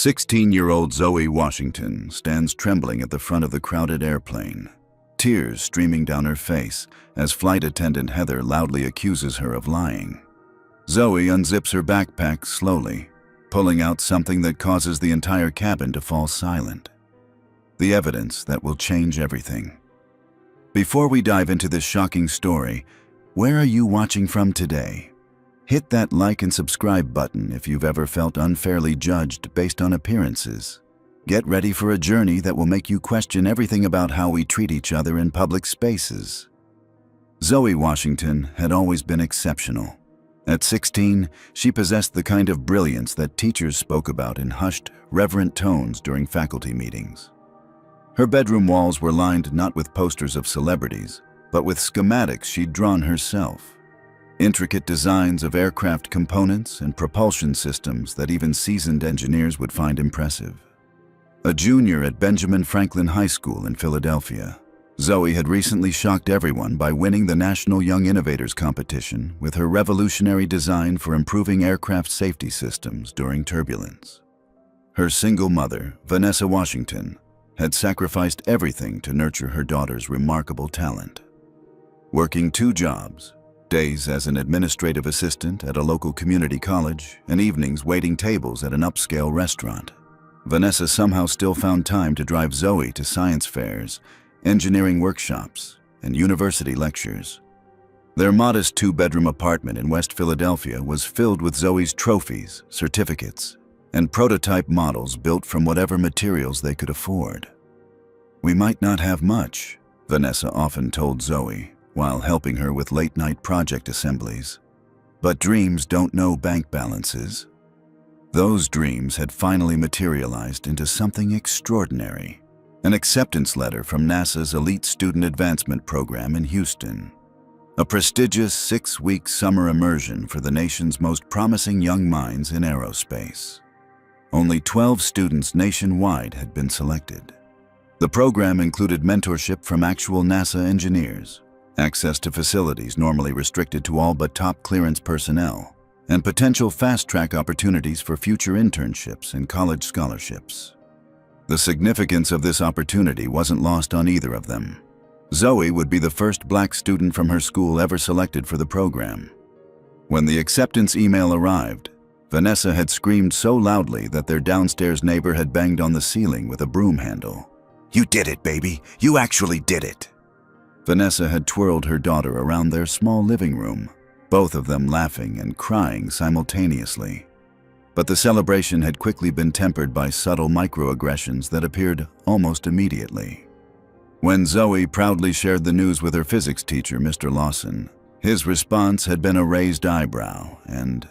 16-year-old Zoe Washington stands trembling at the front of the crowded airplane, tears streaming down her face as flight attendant Heather loudly accuses her of lying. Zoe unzips her backpack slowly, pulling out something that causes the entire cabin to fall silent. The evidence that will change everything. Before we dive into this shocking story, where are you watching from today? Hit that like and subscribe button if you've ever felt unfairly judged based on appearances. Get ready for a journey that will make you question everything about how we treat each other in public spaces. Zoe Washington had always been exceptional. At 16, she possessed the kind of brilliance that teachers spoke about in hushed, reverent tones during faculty meetings. Her bedroom walls were lined not with posters of celebrities, but with schematics she'd drawn herself. Intricate designs of aircraft components and propulsion systems that even seasoned engineers would find impressive. A junior at Benjamin Franklin High School in Philadelphia, Zoe had recently shocked everyone by winning the National Young Innovators Competition with her revolutionary design for improving aircraft safety systems during turbulence. Her single mother, Vanessa Washington, had sacrificed everything to nurture her daughter's remarkable talent. Working 2 jobs, days as an administrative assistant at a local community college and evenings waiting tables at an upscale restaurant, Vanessa somehow still found time to drive Zoe to science fairs, engineering workshops, and university lectures. Their modest 2-bedroom apartment in West Philadelphia was filled with Zoe's trophies, certificates, and prototype models built from whatever materials they could afford. "We might not have much," Vanessa often told Zoe, while helping her with late-night project assemblies. "But dreams don't know bank balances." Those dreams had finally materialized into something extraordinary. An acceptance letter from NASA's Elite Student Advancement Program in Houston. A prestigious 6-week summer immersion for the nation's most promising young minds in aerospace. Only 12 students nationwide had been selected. The program included mentorship from actual NASA engineers, access to facilities normally restricted to all but top clearance personnel, and potential fast-track opportunities for future internships and college scholarships. The significance of this opportunity wasn't lost on either of them. Zoe would be the first Black student from her school ever selected for the program. When the acceptance email arrived, Vanessa had screamed so loudly that their downstairs neighbor had banged on the ceiling with a broom handle. "You did it, baby! You actually did it!" Vanessa had twirled her daughter around their small living room, both of them laughing and crying simultaneously. But the celebration had quickly been tempered by subtle microaggressions that appeared almost immediately. When Zoe proudly shared the news with her physics teacher, Mr. Lawson, his response had been a raised eyebrow and,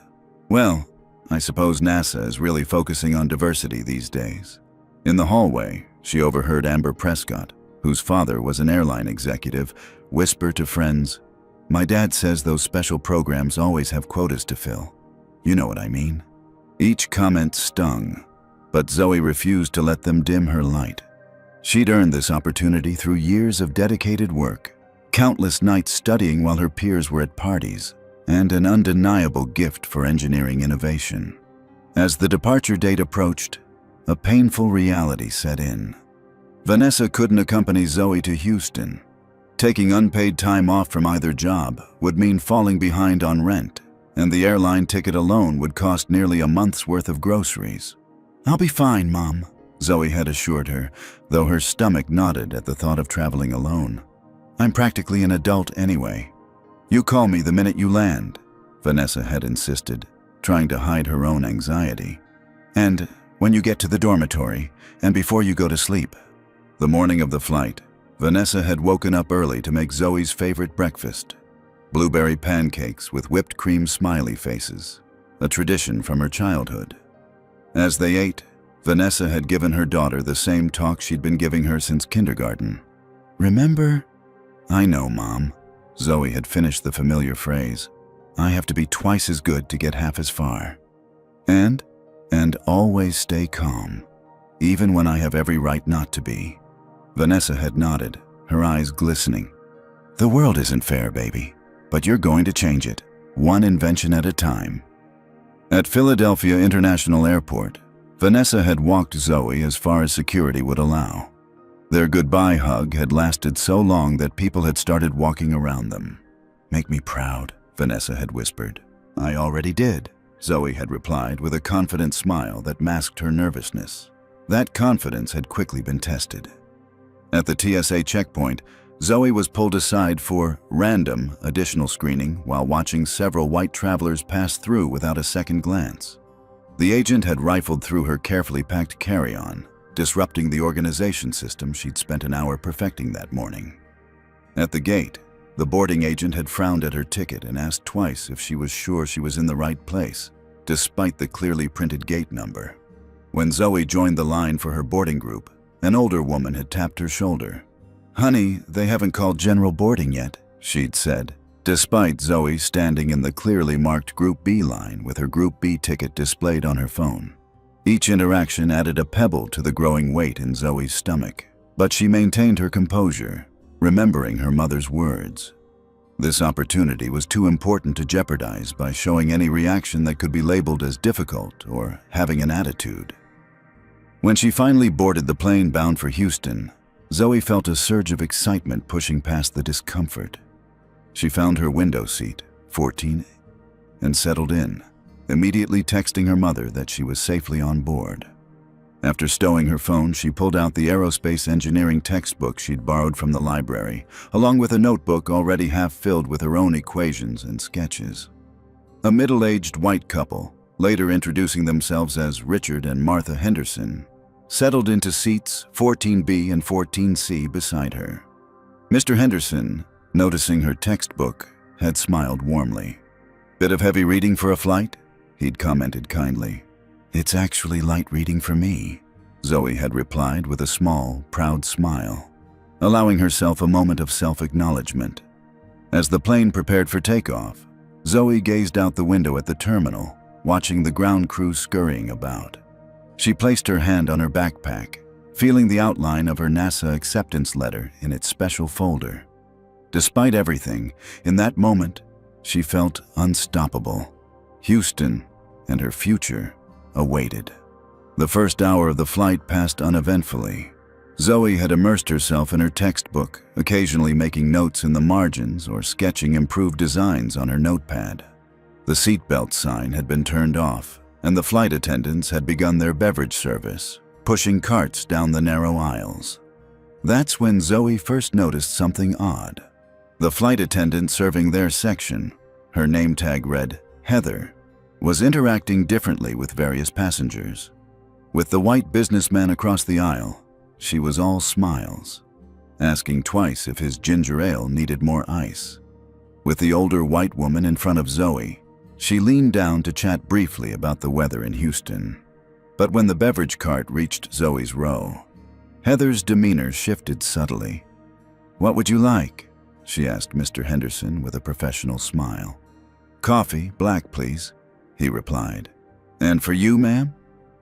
"Well, I suppose NASA is really focusing on diversity these days." In the hallway, she overheard Amber Prescott, whose father was an airline executive, whisper to friends, "My dad says those special programs always have quotas to fill. You know what I mean." Each comment stung, but Zoe refused to let them dim her light. She'd earned this opportunity through years of dedicated work, countless nights studying while her peers were at parties, and an undeniable gift for engineering innovation. As the departure date approached, a painful reality set in. Vanessa couldn't accompany Zoe to Houston. Taking unpaid time off from either job would mean falling behind on rent, and the airline ticket alone would cost nearly a month's worth of groceries. "I'll be fine, Mom," Zoe had assured her, though her stomach knotted at the thought of traveling alone. "I'm practically an adult anyway. You call me the minute you land," Vanessa had insisted, trying to hide her own anxiety. "And when you get to the dormitory, and before you go to sleep." The morning of the flight, Vanessa had woken up early to make Zoe's favorite breakfast, blueberry pancakes with whipped cream smiley faces, a tradition from her childhood. As they ate, Vanessa had given her daughter the same talk she'd been giving her since kindergarten. "Remember?" "I know, Mom." Zoe had finished the familiar phrase. "I have to be twice as good to get half as far. And always stay calm, even when I have every right not to be." Vanessa had nodded, her eyes glistening. "The world isn't fair, baby, but you're going to change it, one invention at a time." At Philadelphia International Airport, Vanessa had walked Zoe as far as security would allow. Their goodbye hug had lasted so long that people had started walking around them. "Make me proud," Vanessa had whispered. "I already did," Zoe had replied with a confident smile that masked her nervousness. That confidence had quickly been tested. At the TSA checkpoint, Zoe was pulled aside for random additional screening while watching several white travelers pass through without a second glance. The agent had rifled through her carefully packed carry-on, disrupting the organization system she'd spent an hour perfecting that morning. At the gate, the boarding agent had frowned at her ticket and asked twice if she was sure she was in the right place, despite the clearly printed gate number. When Zoe joined the line for her boarding group, an older woman had tapped her shoulder. "Honey, they haven't called general boarding yet," she'd said, despite Zoe standing in the clearly marked Group B line with her Group B ticket displayed on her phone. Each interaction added a pebble to the growing weight in Zoe's stomach, but she maintained her composure, remembering her mother's words. This opportunity was too important to jeopardize by showing any reaction that could be labeled as difficult or having an attitude. When she finally boarded the plane bound for Houston, Zoe felt a surge of excitement pushing past the discomfort. She found her window seat, 14, and settled in, immediately texting her mother that she was safely on board. After stowing her phone, she pulled out the aerospace engineering textbook she'd borrowed from the library, along with a notebook already half filled with her own equations and sketches. A middle-aged white couple, later introducing themselves as Richard and Martha Henderson, settled into seats 14B and 14C beside her. Mr. Henderson, noticing her textbook, had smiled warmly. "Bit of heavy reading for a flight?" he'd commented kindly. "It's actually light reading for me," Zoe had replied with a small, proud smile, allowing herself a moment of self-acknowledgement. As the plane prepared for takeoff, Zoe gazed out the window at the terminal, watching the ground crew scurrying about. She placed her hand on her backpack, feeling the outline of her NASA acceptance letter in its special folder. Despite everything, in that moment, she felt unstoppable. Houston and her future awaited. The first hour of the flight passed uneventfully. Zoe had immersed herself in her textbook, occasionally making notes in the margins or sketching improved designs on her notepad. The seatbelt sign had been turned off, and the flight attendants had begun their beverage service, pushing carts down the narrow aisles. That's when Zoe first noticed something odd. The flight attendant serving their section, her name tag read Heather, was interacting differently with various passengers. With the white businessman across the aisle, she was all smiles, asking twice if his ginger ale needed more ice. With the older white woman in front of Zoe, she leaned down to chat briefly about the weather in Houston. But when the beverage cart reached Zoe's row, Heather's demeanor shifted subtly. "What would you like?" she asked Mr. Henderson with a professional smile. "Coffee, black, please," he replied. "And for you, ma'am?"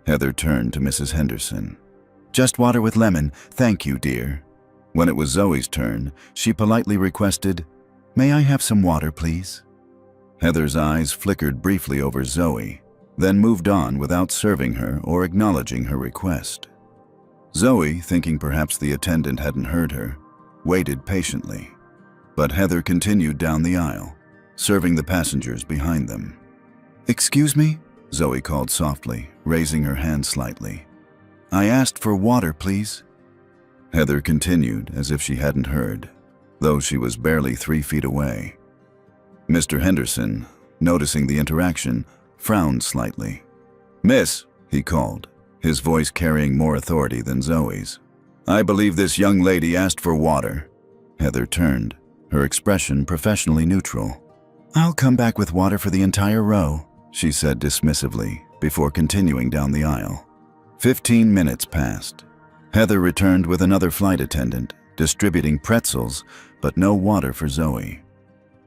Heather turned to Mrs. Henderson. "Just water with lemon, thank you, dear." When it was Zoe's turn, she politely requested, "May I have some water, please?" Heather's eyes flickered briefly over Zoe, then moved on without serving her or acknowledging her request. Zoe, thinking perhaps the attendant hadn't heard her, waited patiently. But Heather continued down the aisle, serving the passengers behind them. "Excuse me?" Zoe called softly, raising her hand slightly. "I asked for water, please." Heather continued as if she hadn't heard, though she was barely 3 feet away. Mr. Henderson, noticing the interaction, frowned slightly. "Miss," he called, his voice carrying more authority than Zoe's. "I believe this young lady asked for water." Heather turned, her expression professionally neutral. "I'll come back with water for the entire row," she said dismissively, before continuing down the aisle. 15 minutes passed. Heather returned with another flight attendant, distributing pretzels, but no water for Zoe.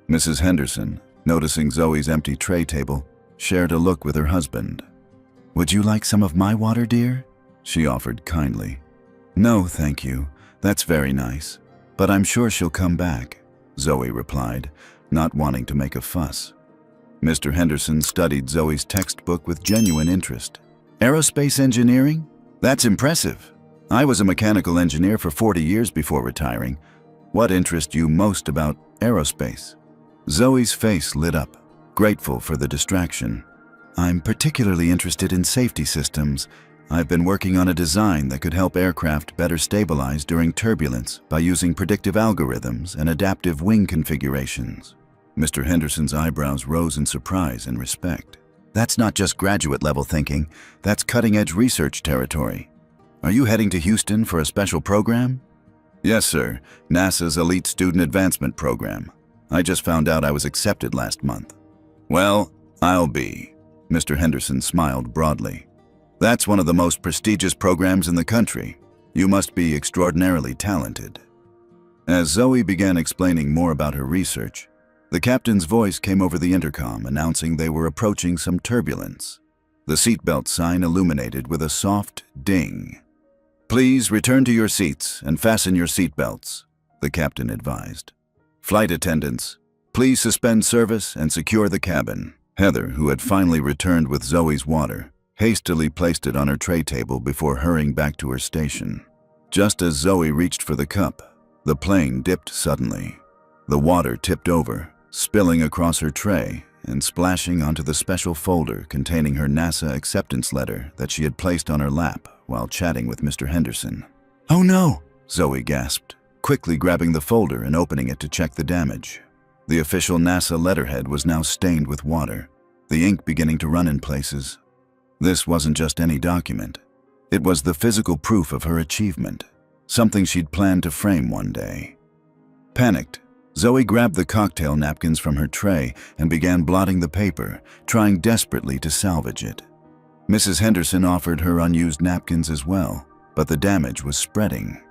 Mrs. Henderson, noticing Zoe's empty tray table, shared a look with her husband. "Would you like some of my water, dear?" she offered kindly. "No, thank you. That's very nice. But I'm sure she'll come back," Zoe replied, not wanting to make a fuss. Mr. Henderson studied Zoe's textbook with genuine interest. Aerospace engineering? That's impressive. I was a mechanical engineer for 40 years before retiring. What interests you most about aerospace? Zoe's face lit up, grateful for the distraction. I'm particularly interested in safety systems. I've been working on a design that could help aircraft better stabilize during turbulence by using predictive algorithms and adaptive wing configurations. Mr. Henderson's eyebrows rose in surprise and respect. That's not just graduate-level thinking, that's cutting-edge research territory. Are you heading to Houston for a special program? Yes, sir. NASA's Elite Student Advancement Program. I just found out I was accepted last month. Well, I'll be. Mr. Henderson smiled broadly. That's one of the most prestigious programs in the country. You must be extraordinarily talented. As Zoe began explaining more about her research, the captain's voice came over the intercom announcing they were approaching some turbulence. The seatbelt sign illuminated with a soft ding. Please return to your seats and fasten your seatbelts, the captain advised. Flight attendants, please suspend service and secure the cabin. Heather, who had finally returned with Zoe's water, hastily placed it on her tray table before hurrying back to her station. Just as Zoe reached for the cup, the plane dipped suddenly. The water tipped over, spilling across her tray and splashing onto the special folder containing her NASA acceptance letter that she had placed on her lap while chatting with Mr. Henderson. "Oh no!" Zoe gasped, quickly grabbing the folder and opening it to check the damage. The official NASA letterhead was now stained with water, the ink beginning to run in places. This wasn't just any document. It was the physical proof of her achievement, something she'd planned to frame one day. Panicked, Zoe grabbed the cocktail napkins from her tray and began blotting the paper, trying desperately to salvage it. Mrs. Henderson offered her unused napkins as well, but the damage was spreading.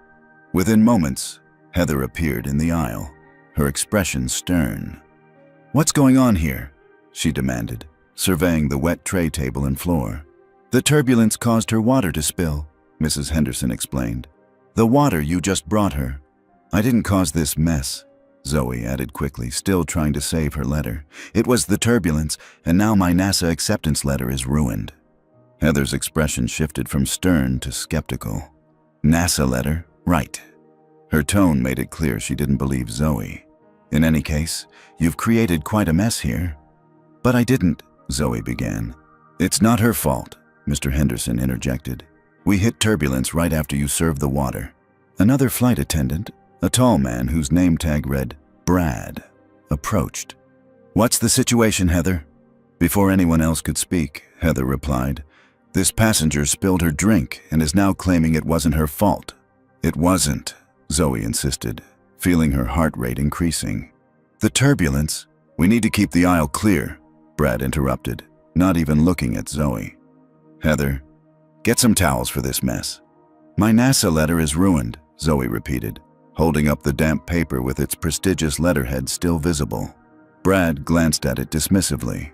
Within moments, Heather appeared in the aisle, her expression stern. "What's going on here?" she demanded, surveying the wet tray table and floor. "The turbulence caused her water to spill," Mrs. Henderson explained. "The water you just brought her." "I didn't cause this mess," Zoe added quickly, still trying to save her letter. "It was the turbulence, and now my NASA acceptance letter is ruined." Heather's expression shifted from stern to skeptical. "NASA letter? Right." Her tone made it clear she didn't believe Zoe. "In any case, you've created quite a mess here." "But I didn't," Zoe began. "It's not her fault," Mr. Henderson interjected. "We hit turbulence right after you served the water." Another flight attendant, a tall man whose name tag read Brad, approached. "What's the situation, Heather?" Before anyone else could speak, Heather replied, "This passenger spilled her drink and is now claiming it wasn't her fault." "It wasn't," Zoe insisted, feeling her heart rate increasing. "The turbulence? We need to keep the aisle clear," Brad interrupted, not even looking at Zoe. "Heather, get some towels for this mess." "My NASA letter is ruined," Zoe repeated, holding up the damp paper with its prestigious letterhead still visible. Brad glanced at it dismissively.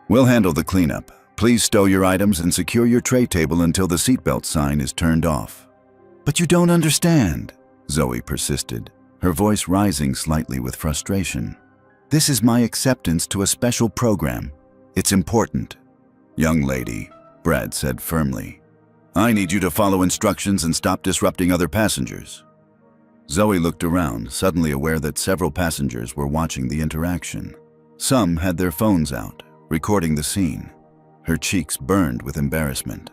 "We'll handle the cleanup. Please stow your items and secure your tray table until the seatbelt sign is turned off." "But you don't understand," Zoe persisted, her voice rising slightly with frustration. "This is my acceptance to a special program. It's important." "Young lady," Brad said firmly, "I need you to follow instructions and stop disrupting other passengers." Zoe looked around, suddenly aware that several passengers were watching the interaction. Some had their phones out, recording the scene. Her cheeks burned with embarrassment.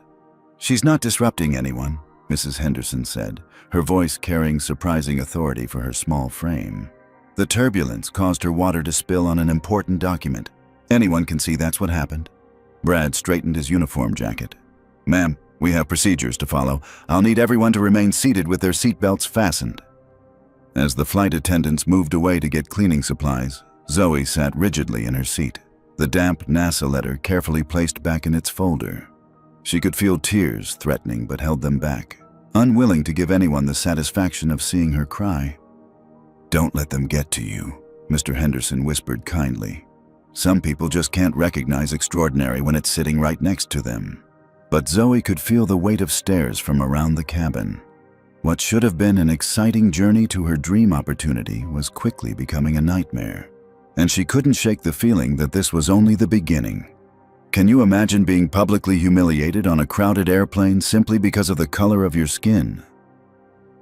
"She's not disrupting anyone," Mrs. Henderson said, her voice carrying surprising authority for her small frame. "The turbulence caused her water to spill on an important document. Anyone can see that's what happened." Brad straightened his uniform jacket. "Ma'am, we have procedures to follow. I'll need everyone to remain seated with their seatbelts fastened." As the flight attendants moved away to get cleaning supplies, Zoe sat rigidly in her seat, the damp NASA letter carefully placed back in its folder. She could feel tears threatening but held them back, unwilling to give anyone the satisfaction of seeing her cry. "Don't let them get to you," Mr. Henderson whispered kindly. "Some people just can't recognize extraordinary when it's sitting right next to them." But Zoe could feel the weight of stares from around the cabin. What should have been an exciting journey to her dream opportunity was quickly becoming a nightmare, and she couldn't shake the feeling that this was only the beginning. Can you imagine being publicly humiliated on a crowded airplane simply because of the color of your skin?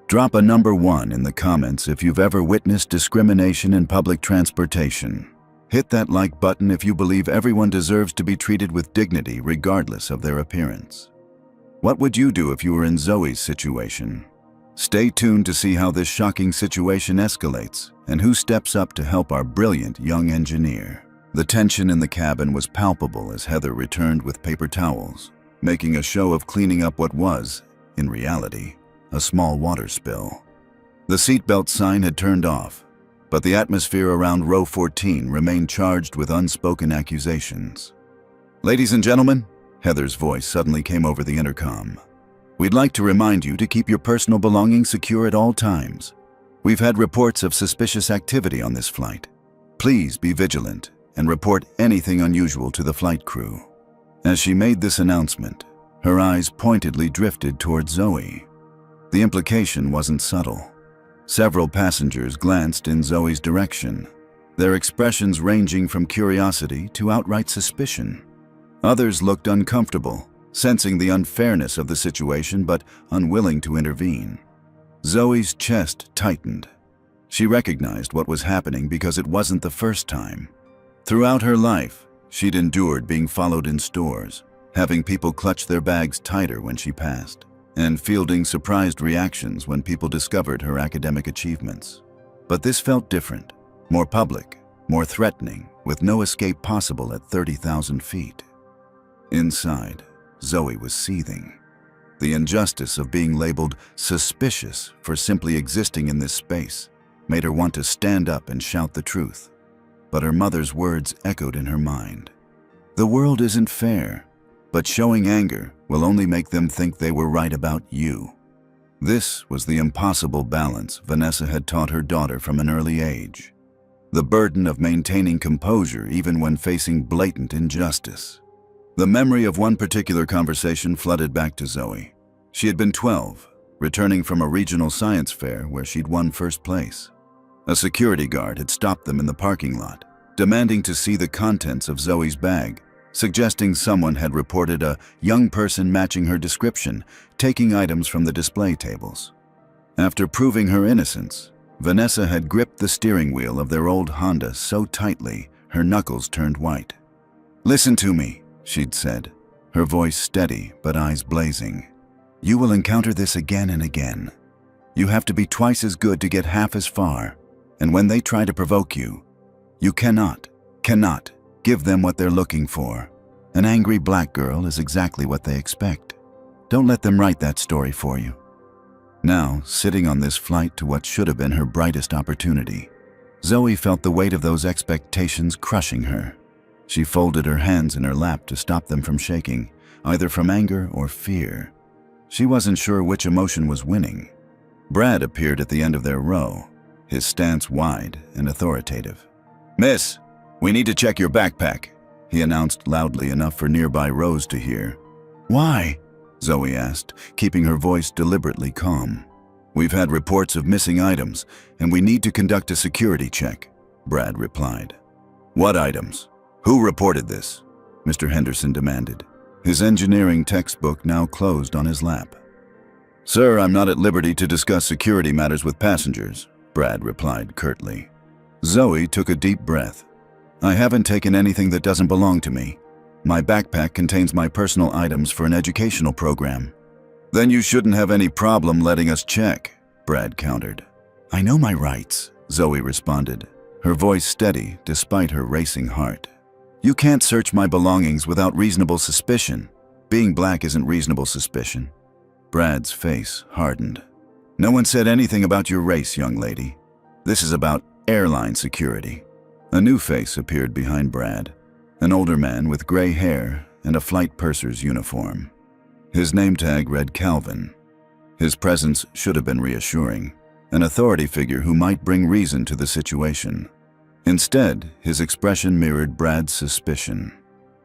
Drop a number 1 in the comments if you've ever witnessed discrimination in public transportation. Hit that like button if you believe everyone deserves to be treated with dignity regardless of their appearance. What would you do if you were in Zoe's situation? Stay tuned to see how this shocking situation escalates and who steps up to help our brilliant young engineer. The tension in the cabin was palpable as Heather returned with paper towels, making a show of cleaning up what was, in reality, a small water spill. The seatbelt sign had turned off, but the atmosphere around row 14 remained charged with unspoken accusations. "Ladies and gentlemen," Heather's voice suddenly came over the intercom. "We'd like to remind you to keep your personal belongings secure at all times. We've had reports of suspicious activity on this flight. Please be vigilant and report anything unusual to the flight crew." As she made this announcement, her eyes pointedly drifted toward Zoe. The implication wasn't subtle. Several passengers glanced in Zoe's direction, their expressions ranging from curiosity to outright suspicion. Others looked uncomfortable, sensing the unfairness of the situation but unwilling to intervene. Zoe's chest tightened. She recognized what was happening because it wasn't the first time. Throughout her life, she'd endured being followed in stores, having people clutch their bags tighter when she passed, and fielding surprised reactions when people discovered her academic achievements. But this felt different, more public, more threatening, with no escape possible at 30,000 feet. Inside, Zoe was seething. The injustice of being labeled suspicious for simply existing in this space made her want to stand up and shout the truth. But her mother's words echoed in her mind. "The world isn't fair, but showing anger will only make them think they were right about you." This was the impossible balance Vanessa had taught her daughter from an early age. The burden of maintaining composure even when facing blatant injustice. The memory of one particular conversation flooded back to Zoe. She had been 12, returning from a regional science fair where she'd won first place. A security guard had stopped them in the parking lot, demanding to see the contents of Zoe's bag, suggesting someone had reported a young person matching her description, taking items from the display tables. After proving her innocence, Vanessa had gripped the steering wheel of their old Honda so tightly her knuckles turned white. "Listen to me," she'd said, her voice steady but eyes blazing. "You will encounter this again and again. You have to be twice as good to get half as far, and when they try to provoke you, you cannot give them what they're looking for. An angry black girl is exactly what they expect. Don't let them write that story for you." Now, sitting on this flight to what should have been her brightest opportunity, Zoe felt the weight of those expectations crushing her. She folded her hands in her lap to stop them from shaking, either from anger or fear. She wasn't sure which emotion was winning. Brad appeared at the end of their row, his stance wide and authoritative. "Miss, we need to check your backpack," he announced loudly enough for nearby rows to hear. "Why?" Zoe asked, keeping her voice deliberately calm. "We've had reports of missing items, and we need to conduct a security check," Brad replied. "What items? Who reported this?" Mr. Henderson demanded, his engineering textbook now closed on his lap. "Sir, I'm not at liberty to discuss security matters with passengers," Brad replied curtly. Zoe took a deep breath. "I haven't taken anything that doesn't belong to me. My backpack contains my personal items for an educational program." "Then you shouldn't have any problem letting us check," Brad countered. "I know my rights," Zoe responded, her voice steady despite her racing heart. "You can't search my belongings without reasonable suspicion. Being black isn't reasonable suspicion." Brad's face hardened. "No one said anything about your race, young lady. This is about airline security." A new face appeared behind Brad, an older man with gray hair and a flight purser's uniform. His name tag read Calvin. His presence should have been reassuring, an authority figure who might bring reason to the situation. Instead, his expression mirrored Brad's suspicion.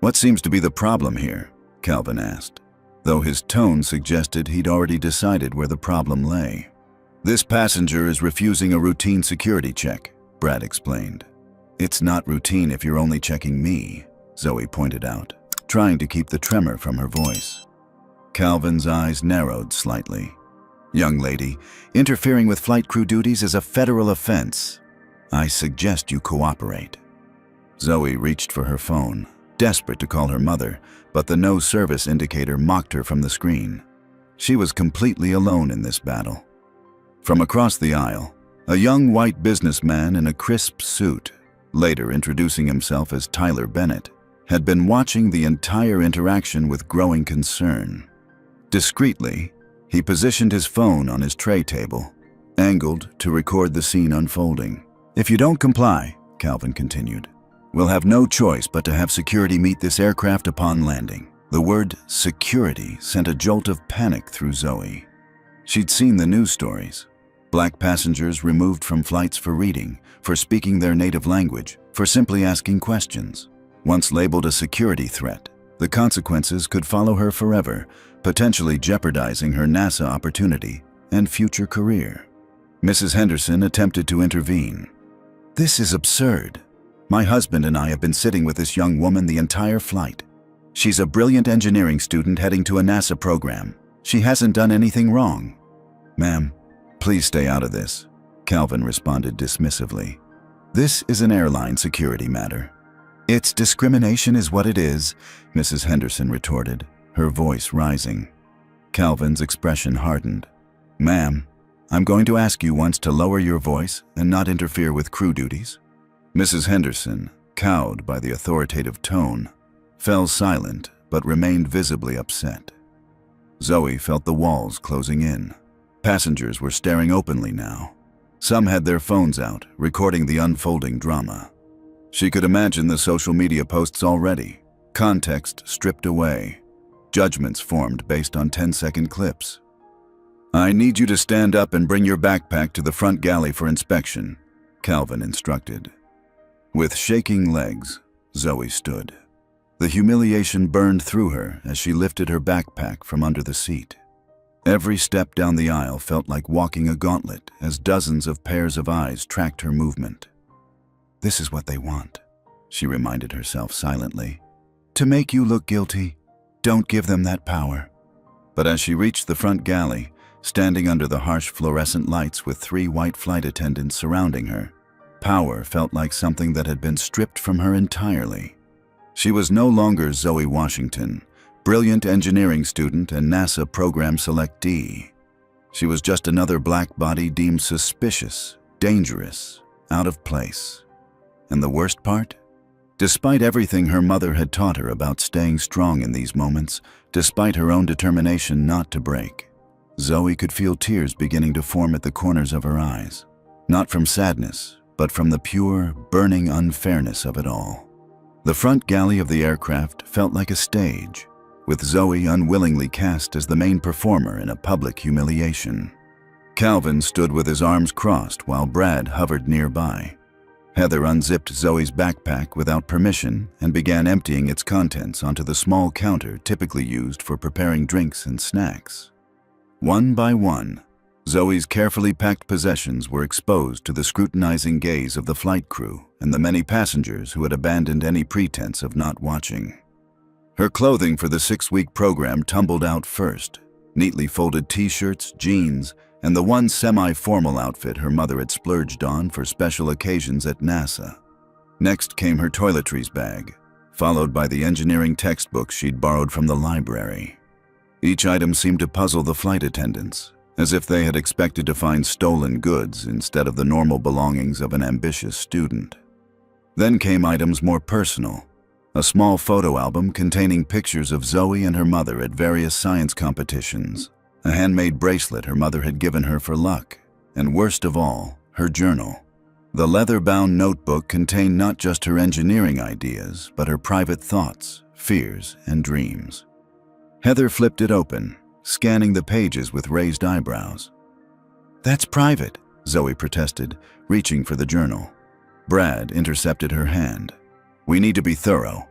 "What seems to be the problem here?" Calvin asked, though his tone suggested he'd already decided where the problem lay. "This passenger is refusing a routine security check," Brad explained. "It's not routine if you're only checking me," Zoe pointed out. trying to keep the tremor from her voice. Calvin's eyes narrowed slightly. "Young lady, interfering with flight crew duties is a federal offense. I suggest you cooperate." Zoe reached for her phone, desperate to call her mother, but the no service indicator mocked her from the screen. She was completely alone in this battle. From across the aisle, a young white businessman in a crisp suit, later introducing himself as Tyler Bennett, had been watching the entire interaction with growing concern. Discreetly, he positioned his phone on his tray table, angled to record the scene unfolding. "If you don't comply," Calvin continued, "we'll have no choice but to have security meet this aircraft upon landing." The word security sent a jolt of panic through Zoe. She'd seen the news stories. Black passengers removed from flights for reading, for speaking their native language, for simply asking questions. Once labeled a security threat, the consequences could follow her forever, potentially jeopardizing her NASA opportunity and future career. Mrs. Henderson attempted to intervene. "This is absurd. My husband and I have been sitting with this young woman the entire flight. She's a brilliant engineering student heading to a NASA program. She hasn't done anything wrong." "Ma'am, please stay out of this," Calvin responded dismissively. "This is an airline security matter." "It's discrimination is what it is," Mrs. Henderson retorted, her voice rising. Calvin's expression hardened. "Ma'am, I'm going to ask you once to lower your voice and not interfere with crew duties." Mrs. Henderson, cowed by the authoritative tone, fell silent but remained visibly upset. Zoe felt the walls closing in. Passengers were staring openly now. Some had their phones out, recording the unfolding drama. She could imagine the social media posts already, context stripped away, judgments formed based on 10-second clips. "I need you to stand up and bring your backpack to the front galley for inspection," Calvin instructed. With shaking legs, Zoe stood. The humiliation burned through her as she lifted her backpack from under the seat. Every step down the aisle felt like walking a gauntlet as dozens of pairs of eyes tracked her movement. "This is what they want," she reminded herself silently. "To make you look guilty. Don't give them that power." But as she reached the front galley, standing under the harsh fluorescent lights with 3 white flight attendants surrounding her, power felt like something that had been stripped from her entirely. She was no longer Zoe Washington, brilliant engineering student and NASA program selectee. She was just another black body deemed suspicious, dangerous, out of place. And the worst part? Despite everything her mother had taught her about staying strong in these moments, despite her own determination not to break, Zoe could feel tears beginning to form at the corners of her eyes. Not from sadness, but from the pure, burning unfairness of it all. The front galley of the aircraft felt like a stage, with Zoe unwillingly cast as the main performer in a public humiliation. Calvin stood with his arms crossed while Brad hovered nearby. Heather unzipped Zoe's backpack without permission and began emptying its contents onto the small counter typically used for preparing drinks and snacks. One by one, Zoe's carefully packed possessions were exposed to the scrutinizing gaze of the flight crew and the many passengers who had abandoned any pretense of not watching. Her clothing for the 6-week program tumbled out first, neatly folded t-shirts, jeans, and the one semi-formal outfit her mother had splurged on for special occasions at NASA. Next came her toiletries bag, followed by the engineering textbooks she'd borrowed from the library. Each item seemed to puzzle the flight attendants, as if they had expected to find stolen goods instead of the normal belongings of an ambitious student. Then came items more personal. A small photo album containing pictures of Zoe and her mother at various science competitions, a handmade bracelet her mother had given her for luck, and worst of all, her journal. The leather-bound notebook contained not just her engineering ideas, but her private thoughts, fears, and dreams. Heather flipped it open, scanning the pages with raised eyebrows. "That's private," Zoe protested, reaching for the journal. Brad intercepted her hand. "We need to be thorough."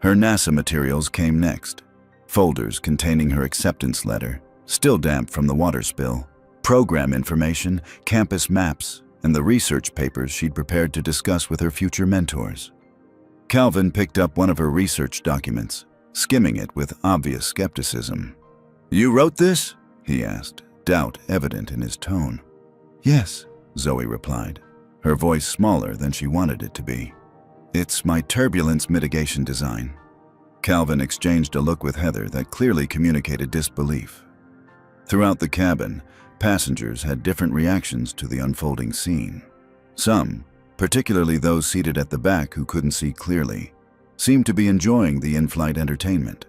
Her NASA materials came next. Folders containing her acceptance letter, still damp from the water spill, program information, campus maps, and the research papers she'd prepared to discuss with her future mentors. Calvin picked up one of her research documents, skimming it with obvious skepticism. "You wrote this?" he asked, doubt evident in his tone. "Yes," Zoe replied, her voice smaller than she wanted it to be. "It's my turbulence mitigation design." Calvin exchanged a look with Heather that clearly communicated disbelief. Throughout the cabin, passengers had different reactions to the unfolding scene. Some, particularly those seated at the back who couldn't see clearly, seemed to be enjoying the in-flight entertainment.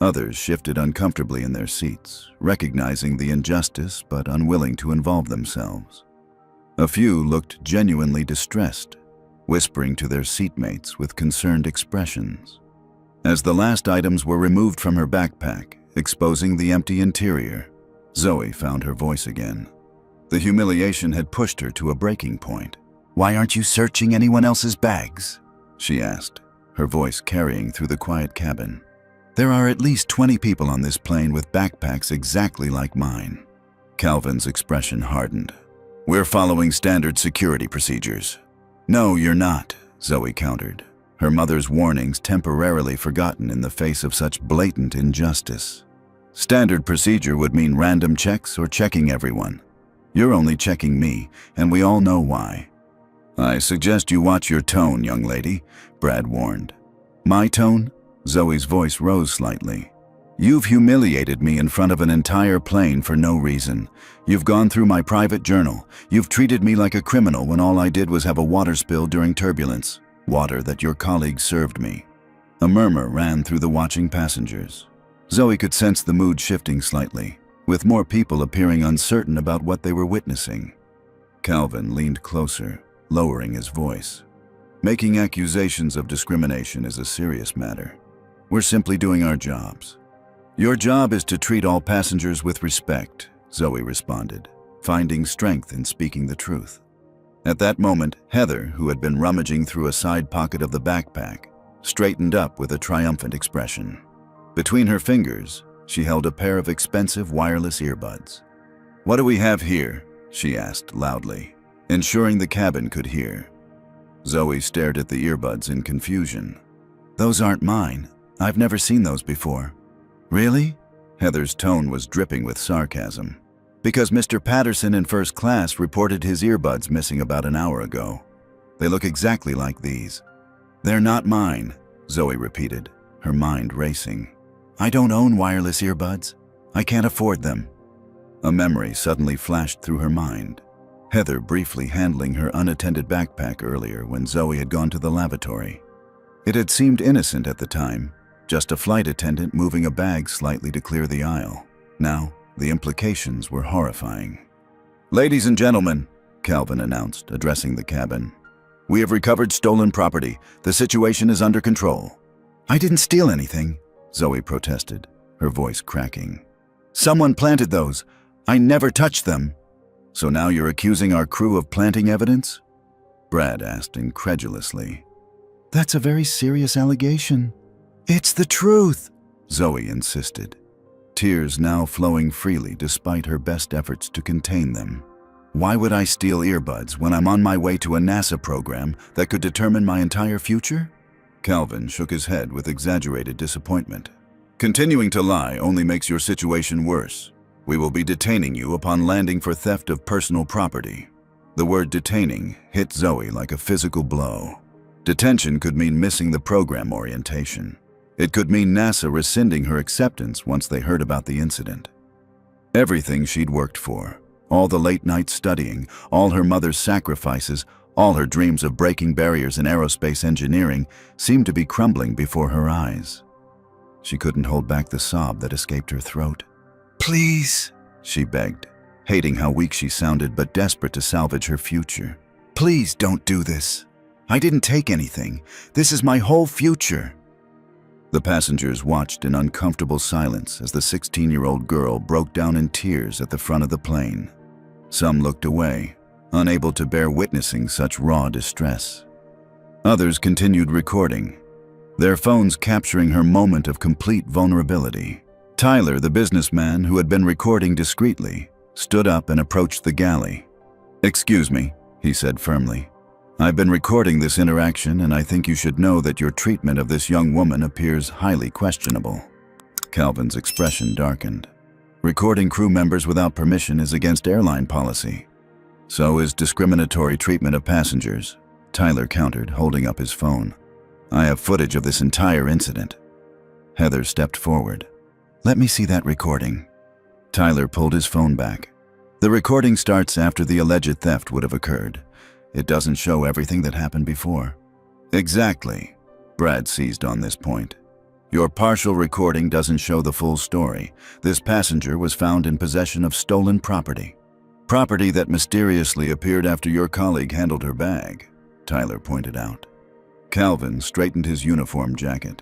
Others shifted uncomfortably in their seats, recognizing the injustice but unwilling to involve themselves. A few looked genuinely distressed, whispering to their seatmates with concerned expressions. As the last items were removed from her backpack, exposing the empty interior, Zoe found her voice again. The humiliation had pushed her to a breaking point. "Why aren't you searching anyone else's bags?" she asked, her voice carrying through the quiet cabin. "There are at least 20 people on this plane with backpacks exactly like mine." Calvin's expression hardened. "We're following standard security procedures." "No, you're not," Zoe countered, her mother's warnings temporarily forgotten in the face of such blatant injustice. "Standard procedure would mean random checks or checking everyone. You're only checking me, and we all know why." "I suggest you watch your tone, young lady," Brad warned. "My tone?" Zoe's voice rose slightly. "You've humiliated me in front of an entire plane for no reason. You've gone through my private journal. You've treated me like a criminal when all I did was have a water spill during turbulence. Water that your colleagues served me." A murmur ran through the watching passengers. Zoe could sense the mood shifting slightly, with more people appearing uncertain about what they were witnessing. Calvin leaned closer, lowering his voice. "Making accusations of discrimination is a serious matter. We're simply doing our jobs." "Your job is to treat all passengers with respect," Zoe responded, finding strength in speaking the truth. At that moment, Heather, who had been rummaging through a side pocket of the backpack, straightened up with a triumphant expression. Between her fingers, she held a pair of expensive wireless earbuds. "What do we have here?" she asked loudly, ensuring the cabin could hear. Zoe stared at the earbuds in confusion. "Those aren't mine. I've never seen those before." "Really?" Heather's tone was dripping with sarcasm. "Because Mr. Patterson in first class reported his earbuds missing about an hour ago. They look exactly like these." "They're not mine," Zoe repeated, her mind racing. "I don't own wireless earbuds. I can't afford them." A memory suddenly flashed through her mind. Heather briefly handling her unattended backpack earlier when Zoe had gone to the lavatory. It had seemed innocent at the time, just a flight attendant moving a bag slightly to clear the aisle. Now, the implications were horrifying. "Ladies and gentlemen," Calvin announced, addressing the cabin, "we have recovered stolen property. The situation is under control." "I didn't steal anything," Zoe protested, her voice cracking. "Someone planted those. I never touched them." "So now you're accusing our crew of planting evidence?" Brad asked incredulously. "That's a very serious allegation." "It's the truth," Zoe insisted, tears now flowing freely despite her best efforts to contain them. "Why would I steal earbuds when I'm on my way to a NASA program that could determine my entire future?" Calvin shook his head with exaggerated disappointment. "Continuing to lie only makes your situation worse. We will be detaining you upon landing for theft of personal property." The word detaining hit Zoe like a physical blow. Detention could mean missing the program orientation. It could mean NASA rescinding her acceptance once they heard about the incident. Everything she'd worked for, all the late nights studying, all her mother's sacrifices, all her dreams of breaking barriers in aerospace engineering, seemed to be crumbling before her eyes. She couldn't hold back the sob that escaped her throat. "Please," she begged, hating how weak she sounded but desperate to salvage her future. "Please don't do this. I didn't take anything. This is my whole future." The passengers watched in uncomfortable silence as the 16-year-old girl broke down in tears at the front of the plane. Some looked away, unable to bear witnessing such raw distress. Others continued recording, their phones capturing her moment of complete vulnerability. Tyler, the businessman who had been recording discreetly, stood up and approached the galley. "Excuse me," he said firmly. I've been recording this interaction, and I think you should know that your treatment of this young woman appears highly questionable. Calvin's expression darkened. Recording crew members without permission is against airline policy. So is discriminatory treatment of passengers, Tyler countered, holding up his phone. I have footage of this entire incident. Heather stepped forward. Let me see that recording. Tyler pulled his phone back. The recording starts after the alleged theft would have occurred. It doesn't show everything that happened before. Exactly. Brad seized on this point. Your partial recording doesn't show the full story. This passenger was found in possession of stolen property. Property that mysteriously appeared after your colleague handled her bag, Tyler pointed out. Calvin straightened his uniform jacket.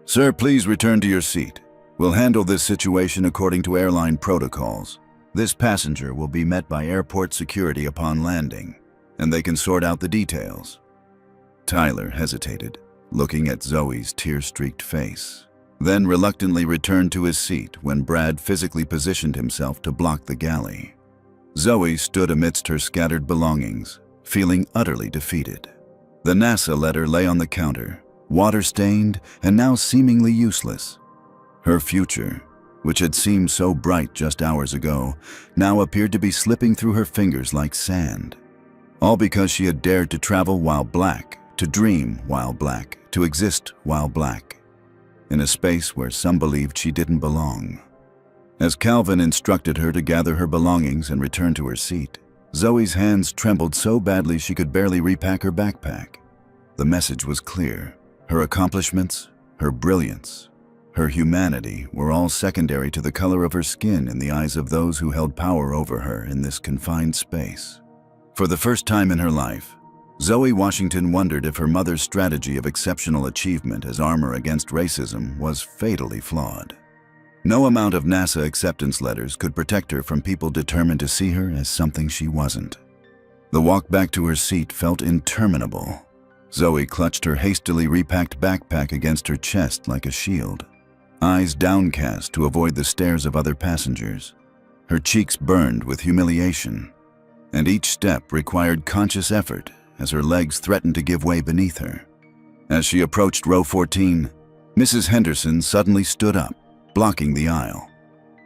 Sir, please return to your seat. We'll handle this situation according to airline protocols. This passenger will be met by airport security upon landing, and they can sort out the details. Tyler hesitated, looking at Zoe's tear-streaked face, then reluctantly returned to his seat when Brad physically positioned himself to block the galley. Zoe stood amidst her scattered belongings, feeling utterly defeated. The NASA letter lay on the counter, water-stained and now seemingly useless. Her future, which had seemed so bright just hours ago, now appeared to be slipping through her fingers like sand. All because she had dared to travel while black, to dream while black, to exist while black, in a space where some believed she didn't belong. As Calvin instructed her to gather her belongings and return to her seat, Zoe's hands trembled so badly she could barely repack her backpack. The message was clear. Her accomplishments, her brilliance, her humanity were all secondary to the color of her skin in the eyes of those who held power over her in this confined space. For the first time in her life, Zoe Washington wondered if her mother's strategy of exceptional achievement as armor against racism was fatally flawed. No amount of NASA acceptance letters could protect her from people determined to see her as something she wasn't. The walk back to her seat felt interminable. Zoe clutched her hastily repacked backpack against her chest like a shield, eyes downcast to avoid the stares of other passengers. Her cheeks burned with humiliation, and each step required conscious effort as her legs threatened to give way beneath her. As she approached row 14, Mrs. Henderson suddenly stood up, blocking the aisle.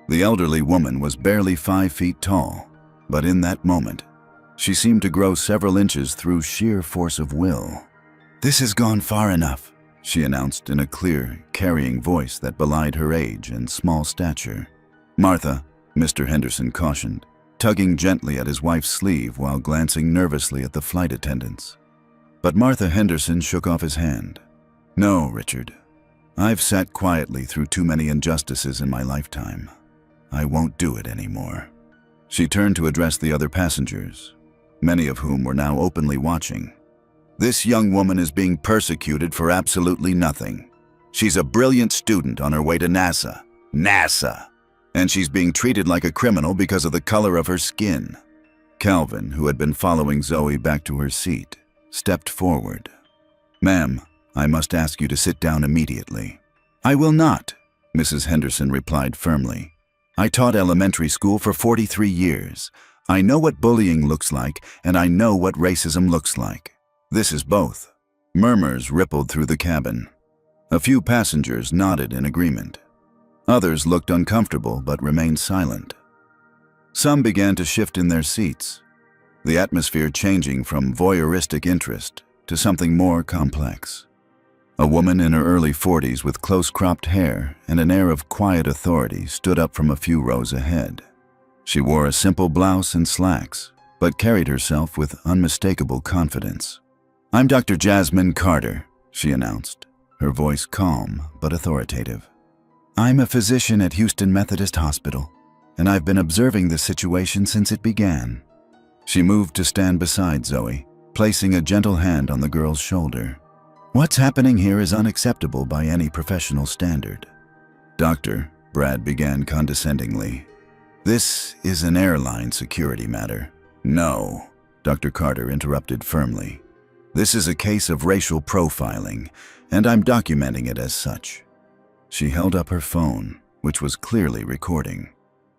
The elderly woman was barely 5 feet tall, but in that moment, she seemed to grow several inches through sheer force of will. This has gone far enough, she announced in a clear, carrying voice that belied her age and small stature. Martha, Mr. Henderson cautioned, tugging gently at his wife's sleeve while glancing nervously at the flight attendants. But Martha Henderson shook off his hand. No, Richard. I've sat quietly through too many injustices in my lifetime. I won't do it anymore. She turned to address the other passengers, many of whom were now openly watching. This young woman is being persecuted for absolutely nothing. She's a brilliant student on her way to NASA. NASA! And she's being treated like a criminal because of the color of her skin. Calvin, who had been following Zoe back to her seat, stepped forward. Ma'am, I must ask you to sit down immediately. I will not, Mrs. Henderson replied firmly. I taught elementary school for 43 years. I know what bullying looks like, and I know what racism looks like. This is both. Murmurs rippled through the cabin. A few passengers nodded in agreement. Others looked uncomfortable but remained silent. Some began to shift in their seats, the atmosphere changing from voyeuristic interest to something more complex. A woman in her early 40s with close-cropped hair and an air of quiet authority stood up from a few rows ahead. She wore a simple blouse and slacks, but carried herself with unmistakable confidence. I'm Dr. Jasmine Carter, she announced, her voice calm but authoritative. I'm a physician at Houston Methodist Hospital, and I've been observing this situation since it began. She moved to stand beside Zoe, placing a gentle hand on the girl's shoulder. What's happening here is unacceptable by any professional standard. Doctor, Brad began condescendingly. This is an airline security matter. No, Dr. Carter interrupted firmly. This is a case of racial profiling, and I'm documenting it as such. She held up her phone, which was clearly recording.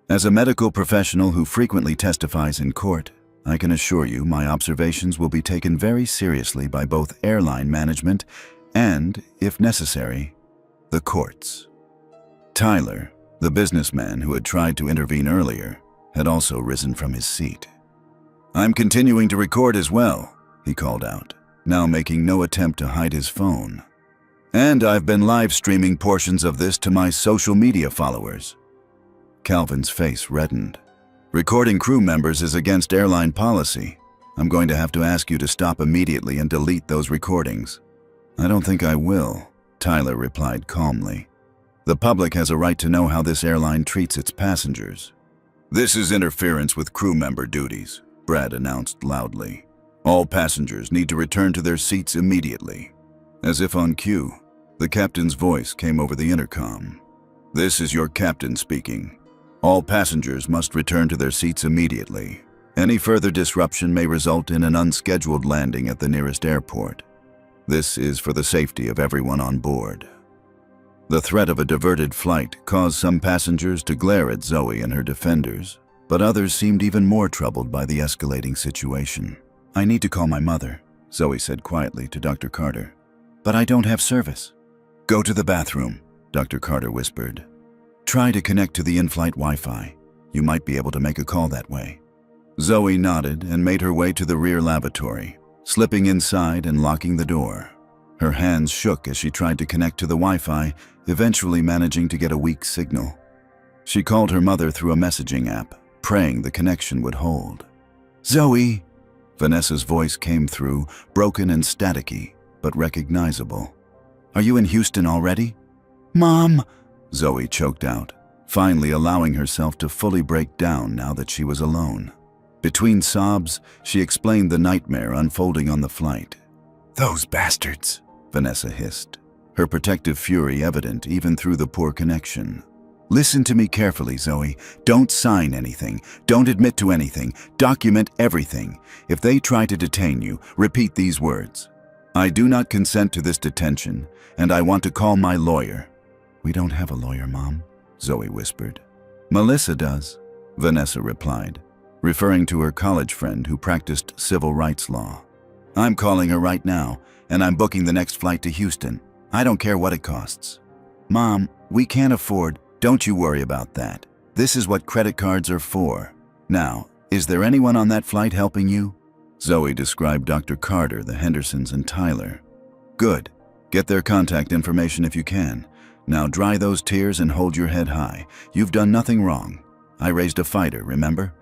As a medical professional who frequently testifies in court, I can assure you my observations will be taken very seriously by both airline management and, if necessary, the courts. Tyler, the businessman who had tried to intervene earlier, had also risen from his seat. "I'm continuing to record as well," he called out, now making no attempt to hide his phone. "And I've been live streaming portions of this to my social media followers." Calvin's face reddened. "Recording crew members is against airline policy. I'm going to have to ask you to stop immediately and delete those recordings." "I don't think I will," Tyler replied calmly. "The public has a right to know how this airline treats its passengers." "This is interference with crew member duties," Brad announced loudly. "All passengers need to return to their seats immediately." As if on cue, the captain's voice came over the intercom. "This is your captain speaking. All passengers must return to their seats immediately. Any further disruption may result in an unscheduled landing at the nearest airport. This is for the safety of everyone on board." The threat of a diverted flight caused some passengers to glare at Zoe and her defenders, but others seemed even more troubled by the escalating situation. "I need to call my mother," Zoe said quietly to Dr. Carter. "But I don't have service." "Go to the bathroom," Dr. Carter whispered. "Try to connect to the in-flight Wi-Fi. You might be able to make a call that way." Zoe nodded and made her way to the rear lavatory, slipping inside and locking the door. Her hands shook as she tried to connect to the Wi-Fi, eventually managing to get a weak signal. She called her mother through a messaging app, praying the connection would hold. "Zoe!" Vanessa's voice came through, broken and staticky, but recognizable. "Are you in Houston already?" "Mom!" Zoe choked out, finally allowing herself to fully break down now that she was alone. Between sobs, she explained the nightmare unfolding on the flight. "Those bastards," Vanessa hissed, her protective fury evident even through the poor connection. "Listen to me carefully, Zoe. Don't sign anything. Don't admit to anything. Document everything. If they try to detain you, repeat these words. 'I do not consent to this detention, and I want to call my lawyer.'" "We don't have a lawyer, Mom," Zoe whispered. "Melissa does," Vanessa replied, referring to her college friend who practiced civil rights law. "I'm calling her right now, and I'm booking the next flight to Houston. I don't care what it costs." "Mom, we can't afford..." "Don't you worry about that. This is what credit cards are for. Now, is there anyone on that flight helping you?" Zoe described Dr. Carter, the Hendersons, and Tyler. "Good. Get their contact information if you can. Now dry those tears and hold your head high. You've done nothing wrong. I raised a fighter, remember?"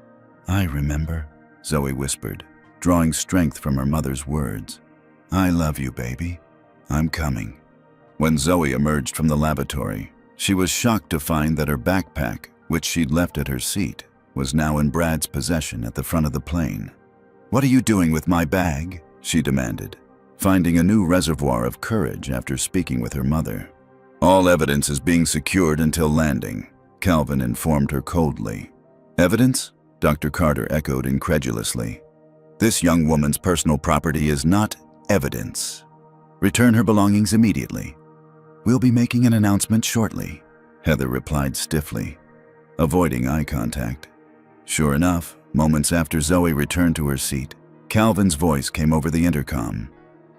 "I remember," Zoe whispered, drawing strength from her mother's words. "I love you, baby. I'm coming." When Zoe emerged from the lavatory, she was shocked to find that her backpack, which she'd left at her seat, was now in Brad's possession at the front of the plane. "What are you doing with my bag?" she demanded, finding a new reservoir of courage after speaking with her mother. "All evidence is being secured until landing," Calvin informed her coldly. "Evidence?" Dr. Carter echoed incredulously. "This young woman's personal property is not evidence. Return her belongings immediately." "We'll be making an announcement shortly," Heather replied stiffly, avoiding eye contact. Sure enough, moments after Zoe returned to her seat, Calvin's voice came over the intercom.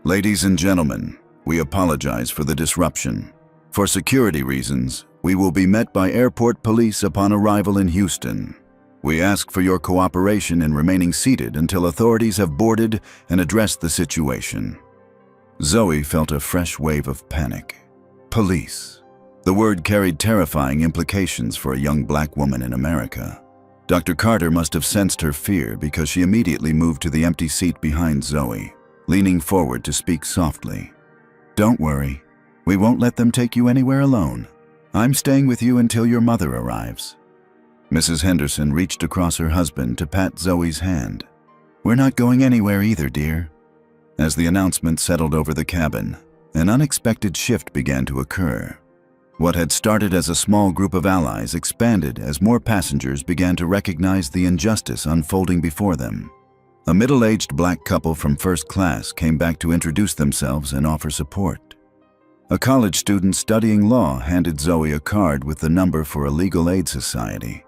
"Ladies and gentlemen, we apologize for the disruption. For security reasons, we will be met by airport police upon arrival in Houston. We ask for your cooperation in remaining seated until authorities have boarded and addressed the situation." Zoe felt a fresh wave of panic. Police. The word carried terrifying implications for a young black woman in America. Dr. Carter must have sensed her fear because she immediately moved to the empty seat behind Zoe, leaning forward to speak softly. "Don't worry. We won't let them take you anywhere alone. I'm staying with you until your mother arrives." Mrs. Henderson reached across her husband to pat Zoe's hand. "We're not going anywhere either, dear." As the announcement settled over the cabin, an unexpected shift began to occur. What had started as a small group of allies expanded as more passengers began to recognize the injustice unfolding before them. A middle-aged black couple from first class came back to introduce themselves and offer support. A college student studying law handed Zoe a card with the number for a legal aid society.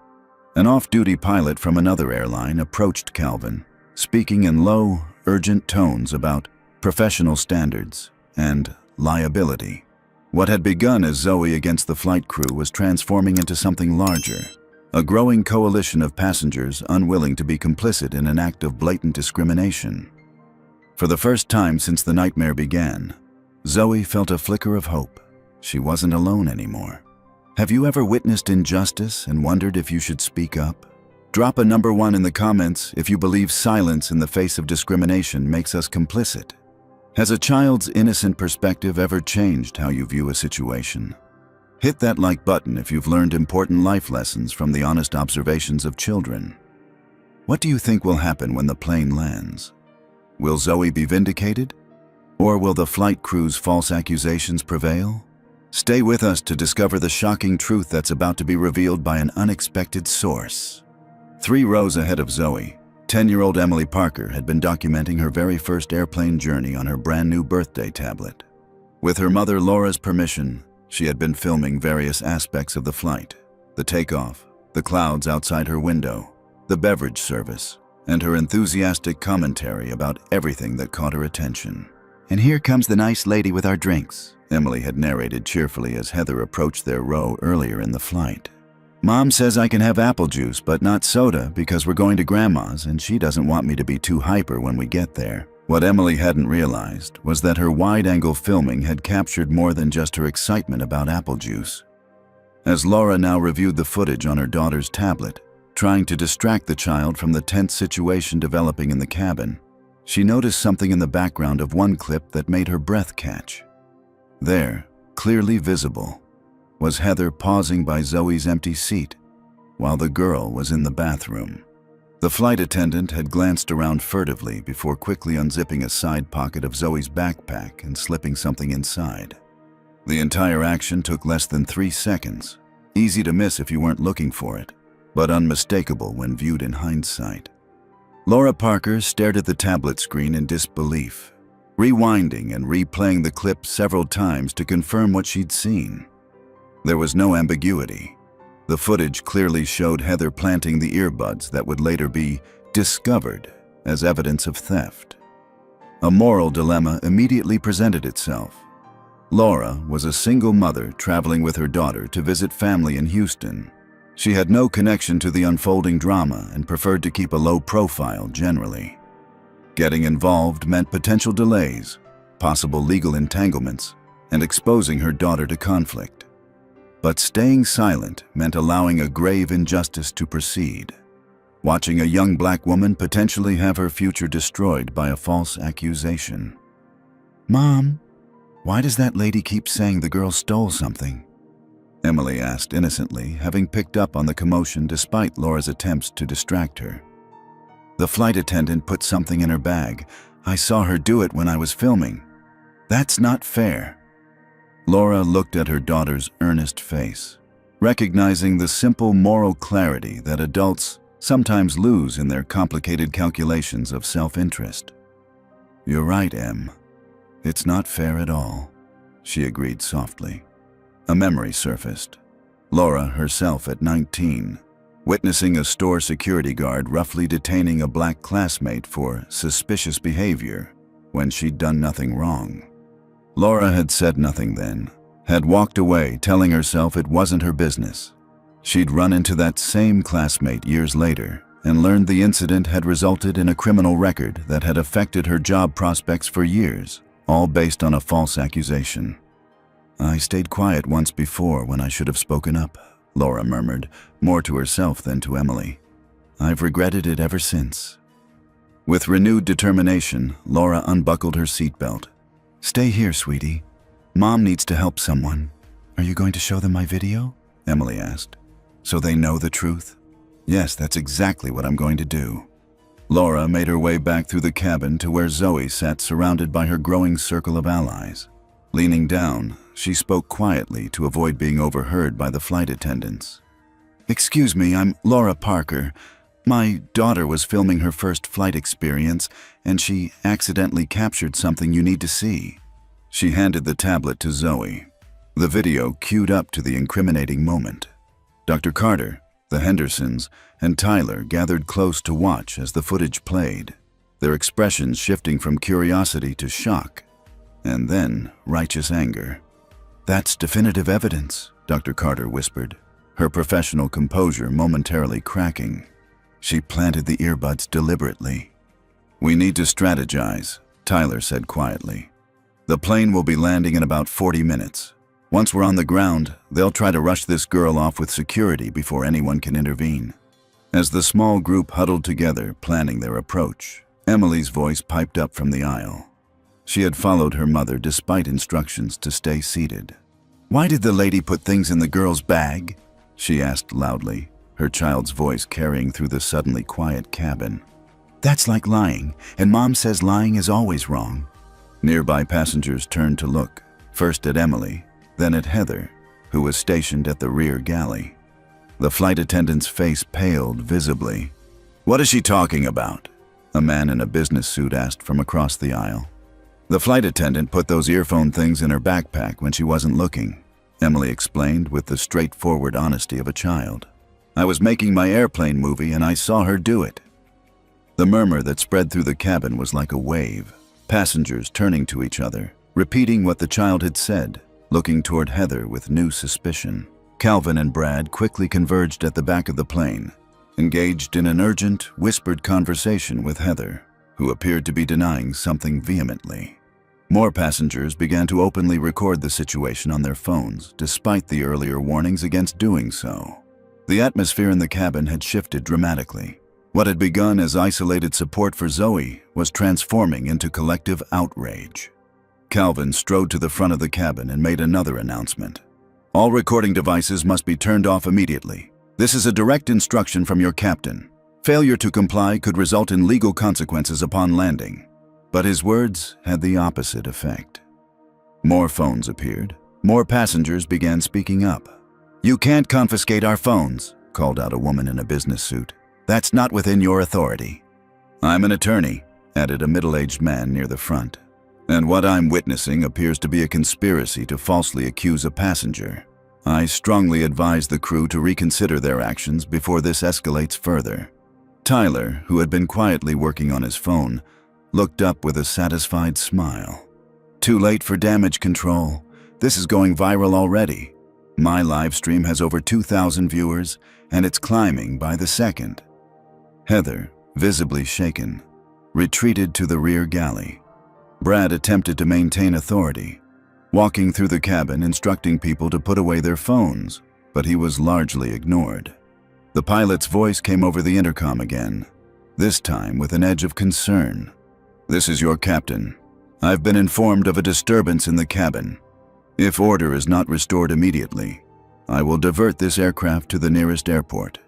An off-duty pilot from another airline approached Calvin, speaking in low, urgent tones about professional standards and liability. What had begun as Zoe against the flight crew was transforming into something larger, a growing coalition of passengers unwilling to be complicit in an act of blatant discrimination. For the first time since the nightmare began, Zoe felt a flicker of hope. She wasn't alone anymore. Have you ever witnessed injustice and wondered if you should speak up? Drop a number 1 in the comments if you believe silence in the face of discrimination makes us complicit. Has a child's innocent perspective ever changed how you view a situation? Hit that like button if you've learned important life lessons from the honest observations of children. What do you think will happen when the plane lands? Will Zoe be vindicated? Or will the flight crew's false accusations prevail? Stay with us to discover the shocking truth that's about to be revealed by an unexpected source. 3 rows ahead of Zoe, 10-year-old Emily Parker had been documenting her very first airplane journey on her brand new birthday tablet. With her mother Laura's permission, she had been filming various aspects of the flight: the takeoff, the clouds outside her window, the beverage service, and her enthusiastic commentary about everything that caught her attention. "And here comes the nice lady with our drinks," Emily had narrated cheerfully as Heather approached their row earlier in the flight. "Mom says I can have apple juice but not soda because we're going to Grandma's and she doesn't want me to be too hyper when we get there." What Emily hadn't realized was that her wide-angle filming had captured more than just her excitement about apple juice. As Laura now reviewed the footage on her daughter's tablet, trying to distract the child from the tense situation developing in the cabin, she noticed something in the background of one clip that made her breath catch. There, clearly visible, was Heather pausing by Zoe's empty seat while the girl was in the bathroom. The flight attendant had glanced around furtively before quickly unzipping a side pocket of Zoe's backpack and slipping something inside. The entire action took less than 3 seconds, easy to miss if you weren't looking for it, but unmistakable when viewed in hindsight. Laura Parker stared at the tablet screen in disbelief, rewinding and replaying the clip several times to confirm what she'd seen. There was no ambiguity. The footage clearly showed Heather planting the earbuds that would later be discovered as evidence of theft. A moral dilemma immediately presented itself. Laura was a single mother traveling with her daughter to visit family in Houston. She had no connection to the unfolding drama and preferred to keep a low profile generally. Getting involved meant potential delays, possible legal entanglements, and exposing her daughter to conflict. But staying silent meant allowing a grave injustice to proceed, watching a young black woman potentially have her future destroyed by a false accusation. "Mom, why does that lady keep saying the girl stole something?" Emily asked innocently, having picked up on the commotion despite Laura's attempts to distract her. "The flight attendant put something in her bag. I saw her do it when I was filming. That's not fair." Laura looked at her daughter's earnest face, recognizing the simple moral clarity that adults sometimes lose in their complicated calculations of self-interest. "You're right, Em. It's not fair at all," she agreed softly. A memory surfaced. Laura herself at 19, witnessing a store security guard roughly detaining a black classmate for suspicious behavior when she'd done nothing wrong. Laura had said nothing then, had walked away telling herself it wasn't her business. She'd run into that same classmate years later and learned the incident had resulted in a criminal record that had affected her job prospects for years, all based on a false accusation. "I stayed quiet once before when I should have spoken up," Laura murmured, more to herself than to Emily. "I've regretted it ever since." With renewed determination, Laura unbuckled her seatbelt. "Stay here, sweetie. Mom needs to help someone." "Are you going to show them my video?" Emily asked. "So they know the truth?" "Yes, that's exactly what I'm going to do." Laura made her way back through the cabin to where Zoe sat surrounded by her growing circle of allies. Leaning down, she spoke quietly to avoid being overheard by the flight attendants. "Excuse me, I'm Laura Parker. My daughter was filming her first flight experience, and she accidentally captured something you need to see." She handed the tablet to Zoe. The video queued up to the incriminating moment. Dr. Carter, the Hendersons, and Tyler gathered close to watch as the footage played. their expressions shifting from curiosity to shock, and then righteous anger. "That's definitive evidence," Dr. Carter whispered, her professional composure momentarily cracking. She planted the earbuds deliberately. "We need to strategize," Tyler said quietly. "The plane will be landing in about 40 minutes. Once we're on the ground, they'll try to rush this girl off with security before anyone can intervene." As the small group huddled together, planning their approach, Emily's voice piped up from the aisle. She had followed her mother despite instructions to stay seated. "Why did the lady put things in the girl's bag?" she asked loudly, her child's voice carrying through the suddenly quiet cabin. "That's like lying, and Mom says lying is always wrong." Nearby passengers turned to look, first at Emily, then at Heather, who was stationed at the rear galley. The flight attendant's face paled visibly. "What is she talking about?" a man in a business suit asked from across the aisle. "The flight attendant put those earphone things in her backpack when she wasn't looking," Emily explained with the straightforward honesty of a child. "I was making my airplane movie and I saw her do it." The murmur that spread through the cabin was like a wave, passengers turning to each other, repeating what the child had said, looking toward Heather with new suspicion. Calvin and Brad quickly converged at the back of the plane, engaged in an urgent, whispered conversation with Heather, who appeared to be denying something vehemently. More passengers began to openly record the situation on their phones, despite the earlier warnings against doing so. The atmosphere in the cabin had shifted dramatically. What had begun as isolated support for Zoe was transforming into collective outrage. Calvin strode to the front of the cabin and made another announcement. "All recording devices must be turned off immediately. This is a direct instruction from your captain. Failure to comply could result in legal consequences upon landing." But his words had the opposite effect. More phones appeared. More passengers began speaking up. "You can't confiscate our phones," called out a woman in a business suit. "That's not within your authority." "I'm an attorney," added a middle-aged man near the front. "And what I'm witnessing appears to be a conspiracy to falsely accuse a passenger. I strongly advise the crew to reconsider their actions before this escalates further." Tyler, who had been quietly working on his phone, looked up with a satisfied smile. "Too late for damage control. This is going viral already. My live stream has over 2,000 viewers, and it's climbing by the second." Heather, visibly shaken, retreated to the rear galley. Brad attempted to maintain authority, walking through the cabin instructing people to put away their phones, but he was largely ignored. The pilot's voice came over the intercom again, this time with an edge of concern. "This is your captain. I've been informed of a disturbance in the cabin. If order is not restored immediately, I will divert this aircraft to the nearest airport.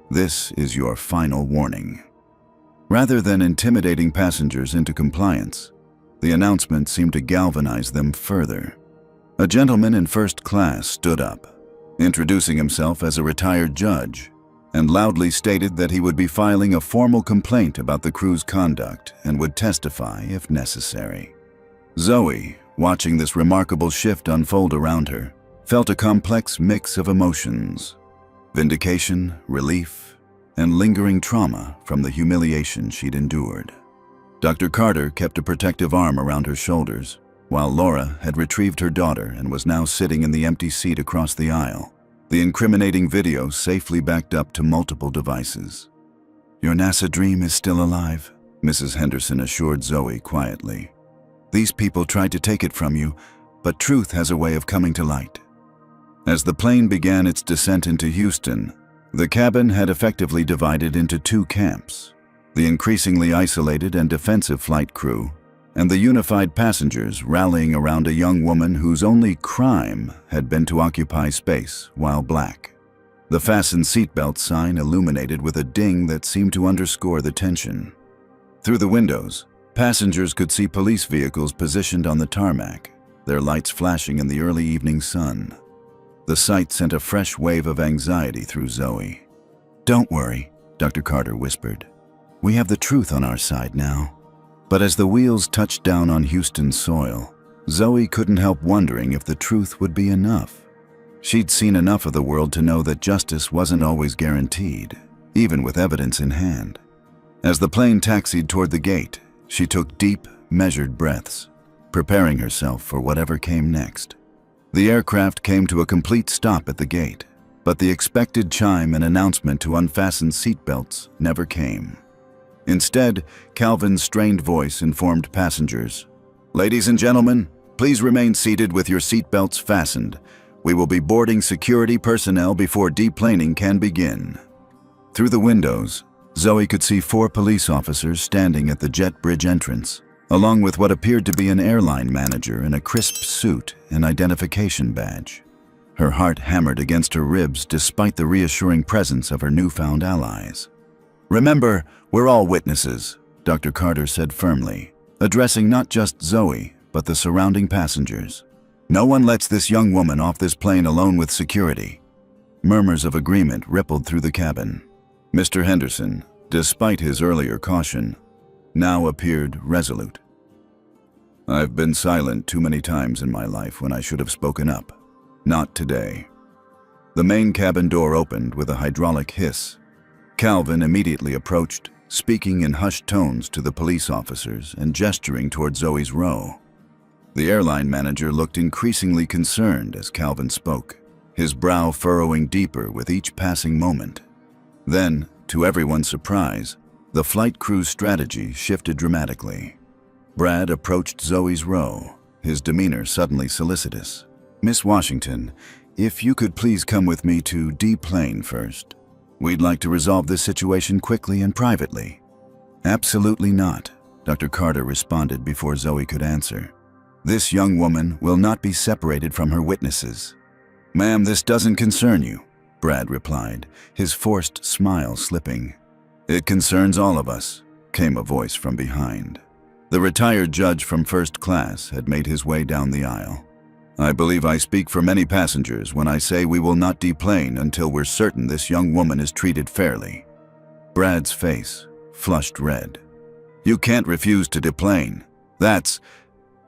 This is your final warning." Rather than intimidating passengers into compliance, the announcement seemed to galvanize them further. A gentleman in first class stood up, introducing himself as a retired judge, and loudly stated that he would be filing a formal complaint about the crew's conduct and would testify if necessary. Zoe, watching this remarkable shift unfold around her, felt a complex mix of emotions: vindication, relief, and lingering trauma from the humiliation she'd endured. Dr. Carter kept a protective arm around her shoulders, while Laura had retrieved her daughter and was now sitting in the empty seat across the aisle, the incriminating video safely backed up to multiple devices. "Your NASA dream is still alive," Mrs. Henderson assured Zoe quietly. "These people tried to take it from you, but truth has a way of coming to light." As the plane began its descent into Houston, the cabin had effectively divided into two camps: the increasingly isolated and defensive flight crew, and the unified passengers rallying around a young woman whose only crime had been to occupy space while black. The fasten seatbelt sign illuminated with a ding that seemed to underscore the tension. Through the windows, passengers could see police vehicles positioned on the tarmac, their lights flashing in the early evening sun. The sight sent a fresh wave of anxiety through Zoe. "Don't worry," Dr. Carter whispered. "We have the truth on our side now." But as the wheels touched down on Houston soil, Zoe couldn't help wondering if the truth would be enough. She'd seen enough of the world to know that justice wasn't always guaranteed, even with evidence in hand. As the plane taxied toward the gate, She took deep, measured breaths, preparing herself for whatever came next. The aircraft came to a complete stop at the gate, but the expected chime and announcement to unfasten seatbelts never came. Instead, Calvin's strained voice informed passengers, "Ladies and gentlemen, please remain seated with your seatbelts fastened. We will be boarding security personnel before deplaning can begin." Through the windows, Zoe could see 4 police officers standing at the jet bridge entrance, along with what appeared to be an airline manager in a crisp suit and identification badge. Her heart hammered against her ribs despite the reassuring presence of her newfound allies. "Remember, we're all witnesses," Dr. Carter said firmly, addressing not just Zoe, but the surrounding passengers. "No one lets this young woman off this plane alone with security." Murmurs of agreement rippled through the cabin. Mr. Henderson, despite his earlier caution, now appeared resolute. "I've been silent too many times in my life when I should have spoken up. Not today." The main cabin door opened with a hydraulic hiss. Calvin immediately approached, speaking in hushed tones to the police officers and gesturing toward Zoe's row. The airline manager looked increasingly concerned as Calvin spoke, his brow furrowing deeper with each passing moment. Then, to everyone's surprise, the flight crew's strategy shifted dramatically. Brad approached Zoe's row, his demeanor suddenly solicitous. "Miss Washington, if you could please come with me to deplane first. We'd like to resolve this situation quickly and privately." "Absolutely not," Dr. Carter responded before Zoe could answer. "This young woman will not be separated from her witnesses." "Ma'am, this doesn't concern you," Brad replied, his forced smile slipping. "It concerns all of us," came a voice from behind. The retired judge from first class had made his way down the aisle. "I believe I speak for many passengers when I say we will not deplane until we're certain this young woman is treated fairly." Brad's face flushed red. "You can't refuse to deplane. That's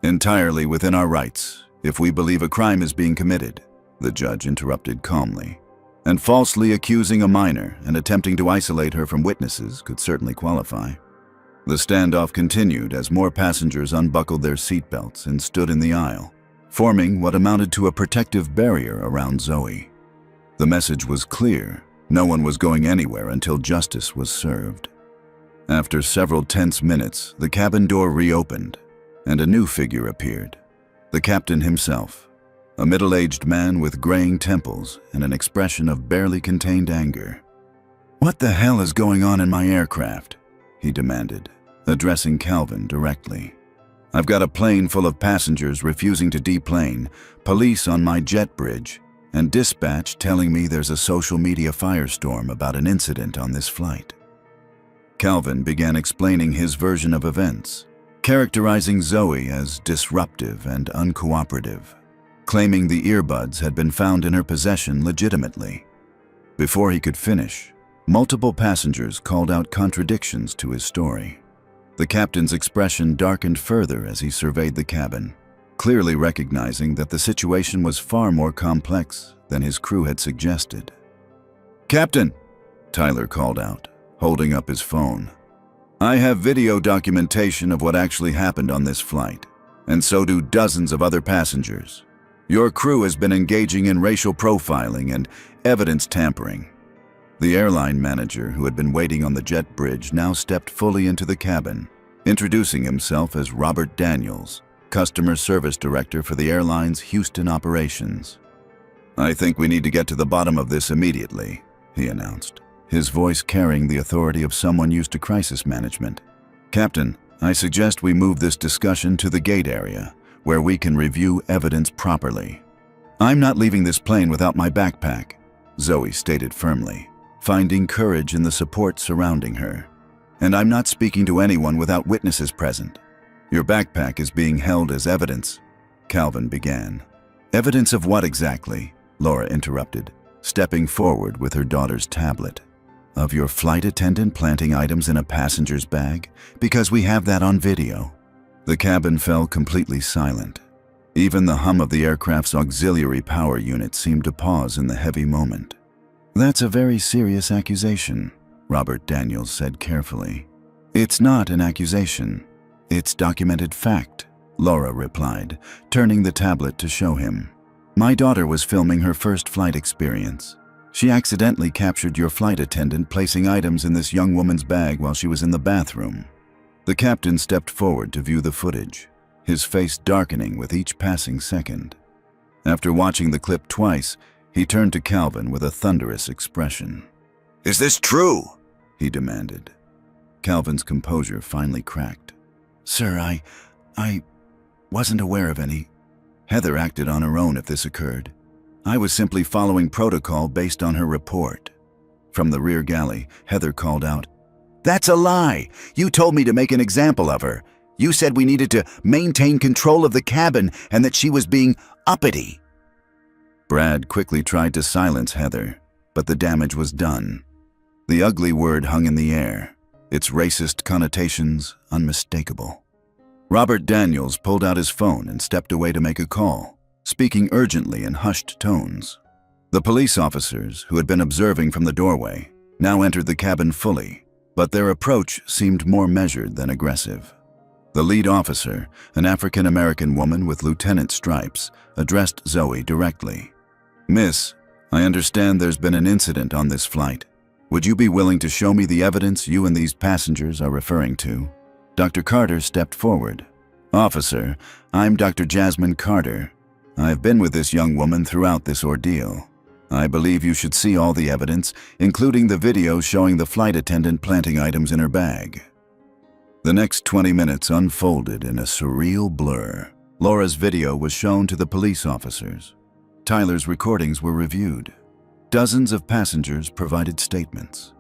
entirely within our rights if we believe a crime is being committed," the judge interrupted calmly. "And falsely accusing a minor and attempting to isolate her from witnesses could certainly qualify." The standoff continued as more passengers unbuckled their seatbelts and stood in the aisle, forming what amounted to a protective barrier around Zoe. The message was clear: no one was going anywhere until justice was served. After several tense minutes, the cabin door reopened, and a new figure appeared. The captain himself, a middle-aged man with graying temples and an expression of barely contained anger. "What the hell is going on in my aircraft?" he demanded, addressing Calvin directly. "I've got a plane full of passengers refusing to deplane, police on my jet bridge, and dispatch telling me there's a social media firestorm about an incident on this flight." Calvin began explaining his version of events, characterizing Zoe as disruptive and uncooperative, claiming the earbuds had been found in her possession legitimately. Before he could finish, multiple passengers called out contradictions to his story. The captain's expression darkened further as he surveyed the cabin, clearly recognizing that the situation was far more complex than his crew had suggested. "Captain," Tyler called out, holding up his phone, "I have video documentation of what actually happened on this flight, and so do dozens of other passengers. Your crew has been engaging in racial profiling and evidence tampering." The airline manager, who had been waiting on the jet bridge, now stepped fully into the cabin, introducing himself as Robert Daniels, Customer Service Director for the airline's Houston operations. "I think we need to get to the bottom of this immediately," he announced, his voice carrying the authority of someone used to crisis management. "Captain, I suggest we move this discussion to the gate area, where we can review evidence properly." "I'm not leaving this plane without my backpack," Zoe stated firmly, finding courage in the support surrounding her. "And I'm not speaking to anyone without witnesses present." "Your backpack is being held as evidence," Calvin began. "Evidence of what exactly?" Laura interrupted, stepping forward with her daughter's tablet. "Of your flight attendant planting items in a passenger's bag? Because we have that on video." The cabin fell completely silent. Even the hum of the aircraft's auxiliary power unit seemed to pause in the heavy moment. "That's a very serious accusation," Robert Daniels said carefully. "It's not an accusation. "It's documented fact," Laura replied, turning the tablet to show him. "My daughter was filming her first flight experience. She accidentally captured your flight attendant placing items in this young woman's bag while she was in the bathroom." The captain stepped forward to view the footage, his face darkening with each passing second. After watching the clip twice, he turned to Calvin with a thunderous expression. "Is this true?" he demanded. Calvin's composure finally cracked. "Sir, I wasn't aware of any. Heather acted on her own if this occurred. I was simply following protocol based on her report." From the rear galley, Heather called out, "That's a lie! You told me to make an example of her. You said we needed to maintain control of the cabin and that she was being uppity." Brad quickly tried to silence Heather, but the damage was done. The ugly word hung in the air, its racist connotations unmistakable. Robert Daniels pulled out his phone and stepped away to make a call, speaking urgently in hushed tones. The police officers, who had been observing from the doorway, now entered the cabin fully, but their approach seemed more measured than aggressive. The lead officer, an African-American woman with lieutenant stripes, addressed Zoe directly. "Miss, I understand there's been an incident on this flight. Would you be willing to show me the evidence you and these passengers are referring to?" Dr. Carter stepped forward. "Officer, I'm Dr. Jasmine Carter. I've been with this young woman throughout this ordeal. I believe you should see all the evidence, including the video showing the flight attendant planting items in her bag." The next 20 minutes unfolded in a surreal blur. Laura's video was shown to the police officers. Tyler's recordings were reviewed. Dozens of passengers provided statements.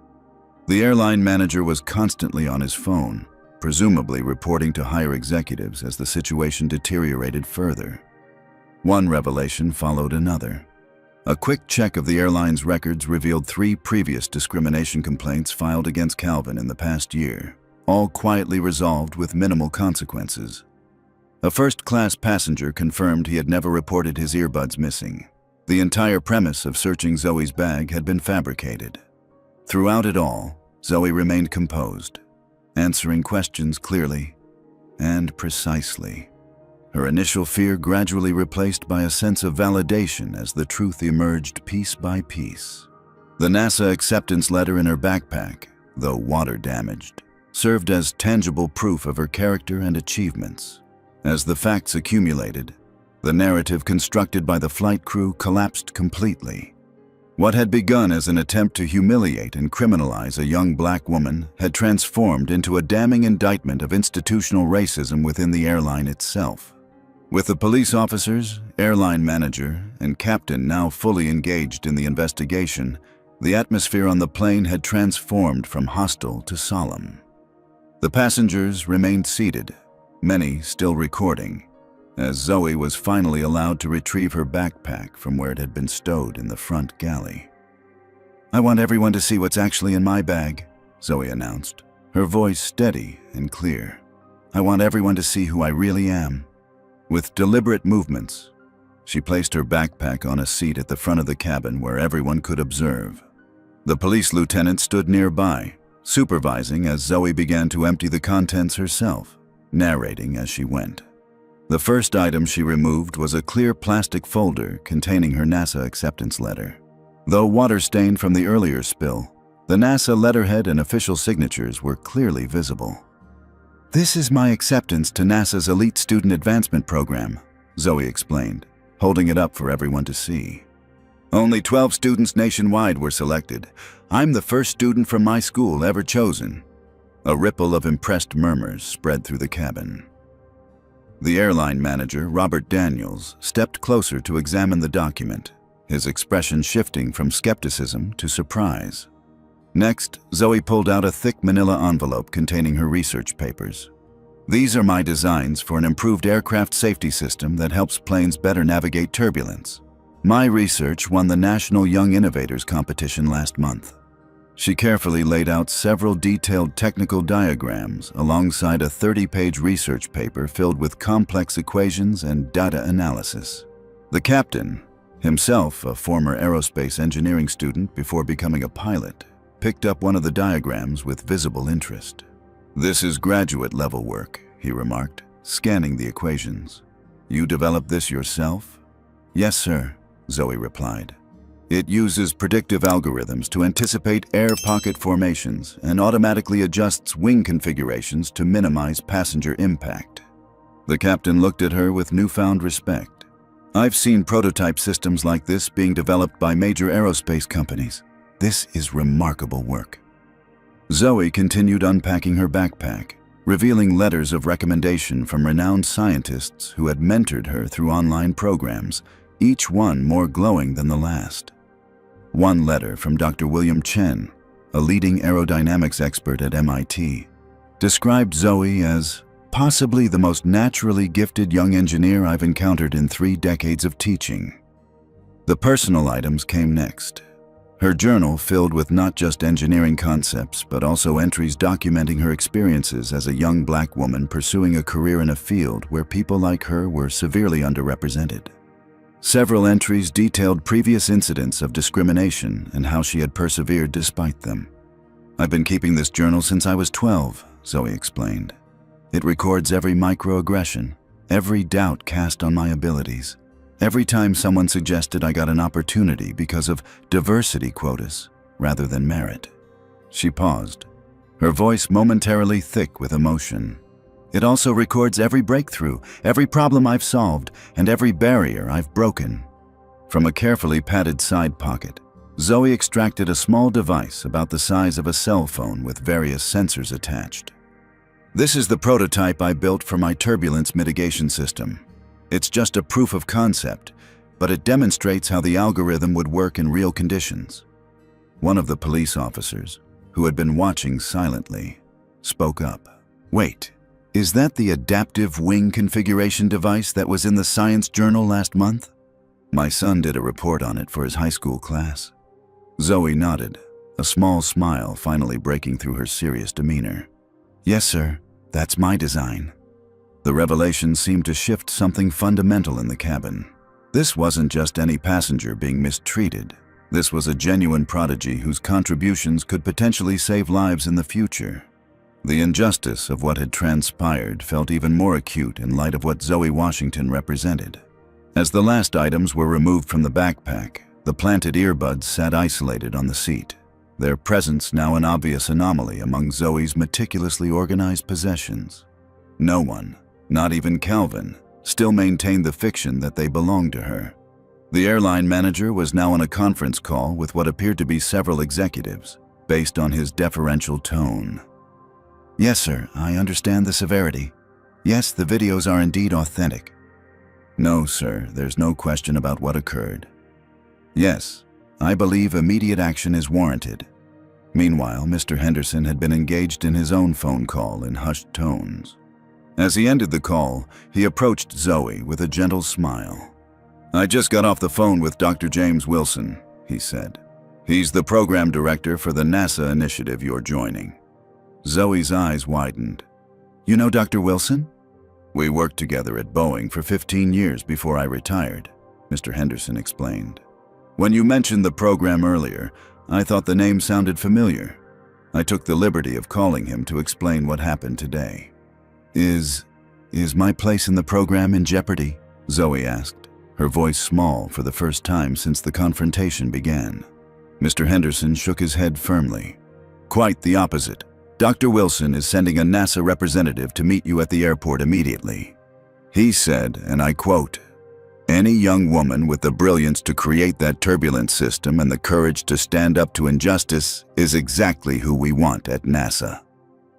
The airline manager was constantly on his phone, presumably reporting to higher executives as the situation deteriorated further. One revelation followed another. A quick check of the airline's records revealed 3 previous discrimination complaints filed against Calvin in the past year, all quietly resolved with minimal consequences. A first-class passenger confirmed he had never reported his earbuds missing. The entire premise of searching Zoe's bag had been fabricated. Throughout it all, Zoe remained composed, answering questions clearly and precisely. Her initial fear gradually replaced by a sense of validation as the truth emerged piece by piece. The NASA acceptance letter in her backpack, though water-damaged, served as tangible proof of her character and achievements. As the facts accumulated, the narrative constructed by the flight crew collapsed completely. What had begun as an attempt to humiliate and criminalize a young black woman had transformed into a damning indictment of institutional racism within the airline itself. With the police officers, airline manager, and captain now fully engaged in the investigation, the atmosphere on the plane had transformed from hostile to solemn. The passengers remained seated, many still recording, as Zoe was finally allowed to retrieve her backpack from where it had been stowed in the front galley. "I want everyone to see what's actually in my bag," Zoe announced, her voice steady and clear. "I want everyone to see who I really am." With deliberate movements, she placed her backpack on a seat at the front of the cabin where everyone could observe. The police lieutenant stood nearby, supervising as Zoe began to empty the contents herself, narrating as she went. The first item she removed was a clear plastic folder containing her NASA acceptance letter. Though water-stained from the earlier spill, the NASA letterhead and official signatures were clearly visible. "This is my acceptance to NASA's Elite Student Advancement Program," Zoe explained, holding it up for everyone to see. "Only 12 students nationwide were selected. I'm the first student from my school ever chosen." A ripple of impressed murmurs spread through the cabin. The airline manager, Robert Daniels, stepped closer to examine the document, his expression shifting from skepticism to surprise. Next, Zoe pulled out a thick manila envelope containing her research papers. "These are my designs for an improved aircraft safety system that helps planes better navigate turbulence. My research won the National Young Innovators Competition last month." She carefully laid out several detailed technical diagrams alongside a 30-page research paper filled with complex equations and data analysis. The captain, himself a former aerospace engineering student before becoming a pilot, picked up one of the diagrams with visible interest. "This is graduate-level work," he remarked, scanning the equations. "You developed this yourself?" "Yes, sir," Zoe replied. "It uses predictive algorithms to anticipate air pocket formations and automatically adjusts wing configurations to minimize passenger impact." The captain looked at her with newfound respect. "I've seen prototype systems like this being developed by major aerospace companies. This is remarkable work." Zoe continued unpacking her backpack, revealing letters of recommendation from renowned scientists who had mentored her through online programs, each one more glowing than the last. One letter from Dr. William Chen, a leading aerodynamics expert at MIT, described Zoe as possibly the most naturally gifted young engineer I've encountered in 3 decades of teaching. The personal items came next. Her journal filled with not just engineering concepts, but also entries documenting her experiences as a young black woman pursuing a career in a field where people like her were severely underrepresented. Several entries detailed previous incidents of discrimination and how she had persevered despite them. "I've been keeping this journal since I was 12, Zoe explained. "It records every microaggression, every doubt cast on my abilities, every time someone suggested I got an opportunity because of diversity quotas rather than merit." She paused, her voice momentarily thick with emotion. "It also records every breakthrough, every problem I've solved, and every barrier I've broken." From a carefully padded side pocket, Zoe extracted a small device about the size of a cell phone with various sensors attached. "This is the prototype I built for my turbulence mitigation system. It's just a proof of concept, but it demonstrates how the algorithm would work in real conditions." One of the police officers, who had been watching silently, spoke up. "Wait. Is that the adaptive wing configuration device that was in the science journal last month? My son did a report on it for his high school class." Zoe nodded, a small smile finally breaking through her serious demeanor. "Yes, sir. That's my design." The revelation seemed to shift something fundamental in the cabin. This wasn't just any passenger being mistreated. This was a genuine prodigy whose contributions could potentially save lives in the future. The injustice of what had transpired felt even more acute in light of what Zoe Washington represented. As the last items were removed from the backpack, the planted earbuds sat isolated on the seat, their presence now an obvious anomaly among Zoe's meticulously organized possessions. No one, not even Calvin, still maintained the fiction that they belonged to her. The airline manager was now on a conference call with what appeared to be several executives, based on his deferential tone. "Yes, sir, I understand the severity. Yes, the videos are indeed authentic." "No, sir, there's no question about what occurred." "Yes, I believe immediate action is warranted." Meanwhile, Mr. Henderson had been engaged in his own phone call in hushed tones. As he ended the call, he approached Zoe with a gentle smile. "I just got off the phone with Dr. James Wilson," he said. "He's the program director for the NASA initiative you're joining." Zoe's eyes widened. "You know Dr. Wilson?" "We worked together at Boeing for 15 years before I retired," Mr. Henderson explained. "When you mentioned the program earlier, I thought the name sounded familiar. I took the liberty of calling him to explain what happened today." Is my place in the program in jeopardy?" Zoe asked, her voice small for the first time since the confrontation began. Mr. Henderson shook his head firmly. "Quite the opposite. Dr. Wilson is sending a NASA representative to meet you at the airport immediately. He said, and I quote, 'Any young woman with the brilliance to create that turbulence system and the courage to stand up to injustice is exactly who we want at NASA.'"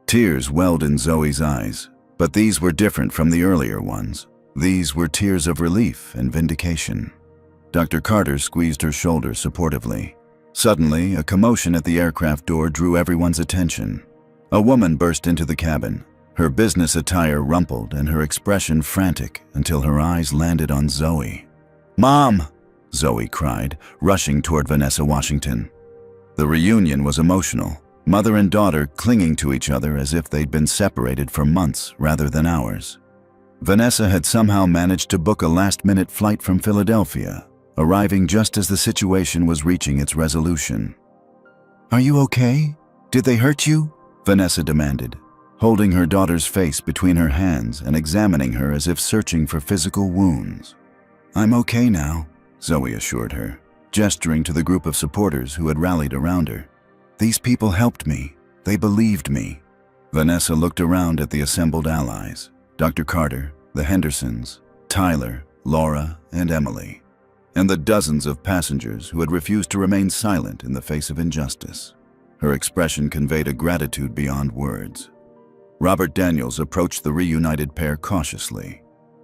Tears welled in Zoe's eyes, but these were different from the earlier ones. These were tears of relief and vindication. Dr. Carter squeezed her shoulder supportively. Suddenly, a commotion at the aircraft door drew everyone's attention. A woman burst into the cabin, her business attire rumpled and her expression frantic until her eyes landed on Zoe. "Mom!" Zoe cried, rushing toward Vanessa Washington. The reunion was emotional, mother and daughter clinging to each other as if they'd been separated for months rather than hours. Vanessa had somehow managed to book a last-minute flight from Philadelphia, arriving just as the situation was reaching its resolution. "Are you okay? Did they hurt you?" Vanessa demanded. holding her daughter's face between her hands and examining her as if searching for physical wounds. "I'm okay now," Zoe assured her, gesturing to the group of supporters who had rallied around her. "These people helped me. They believed me." Vanessa looked around at the assembled allies: Dr. Carter, the Hendersons, Tyler, Laura, and Emily, and the dozens of passengers who had refused to remain silent in the face of injustice. Her expression conveyed a gratitude beyond words. Robert Daniels approached the reunited pair cautiously.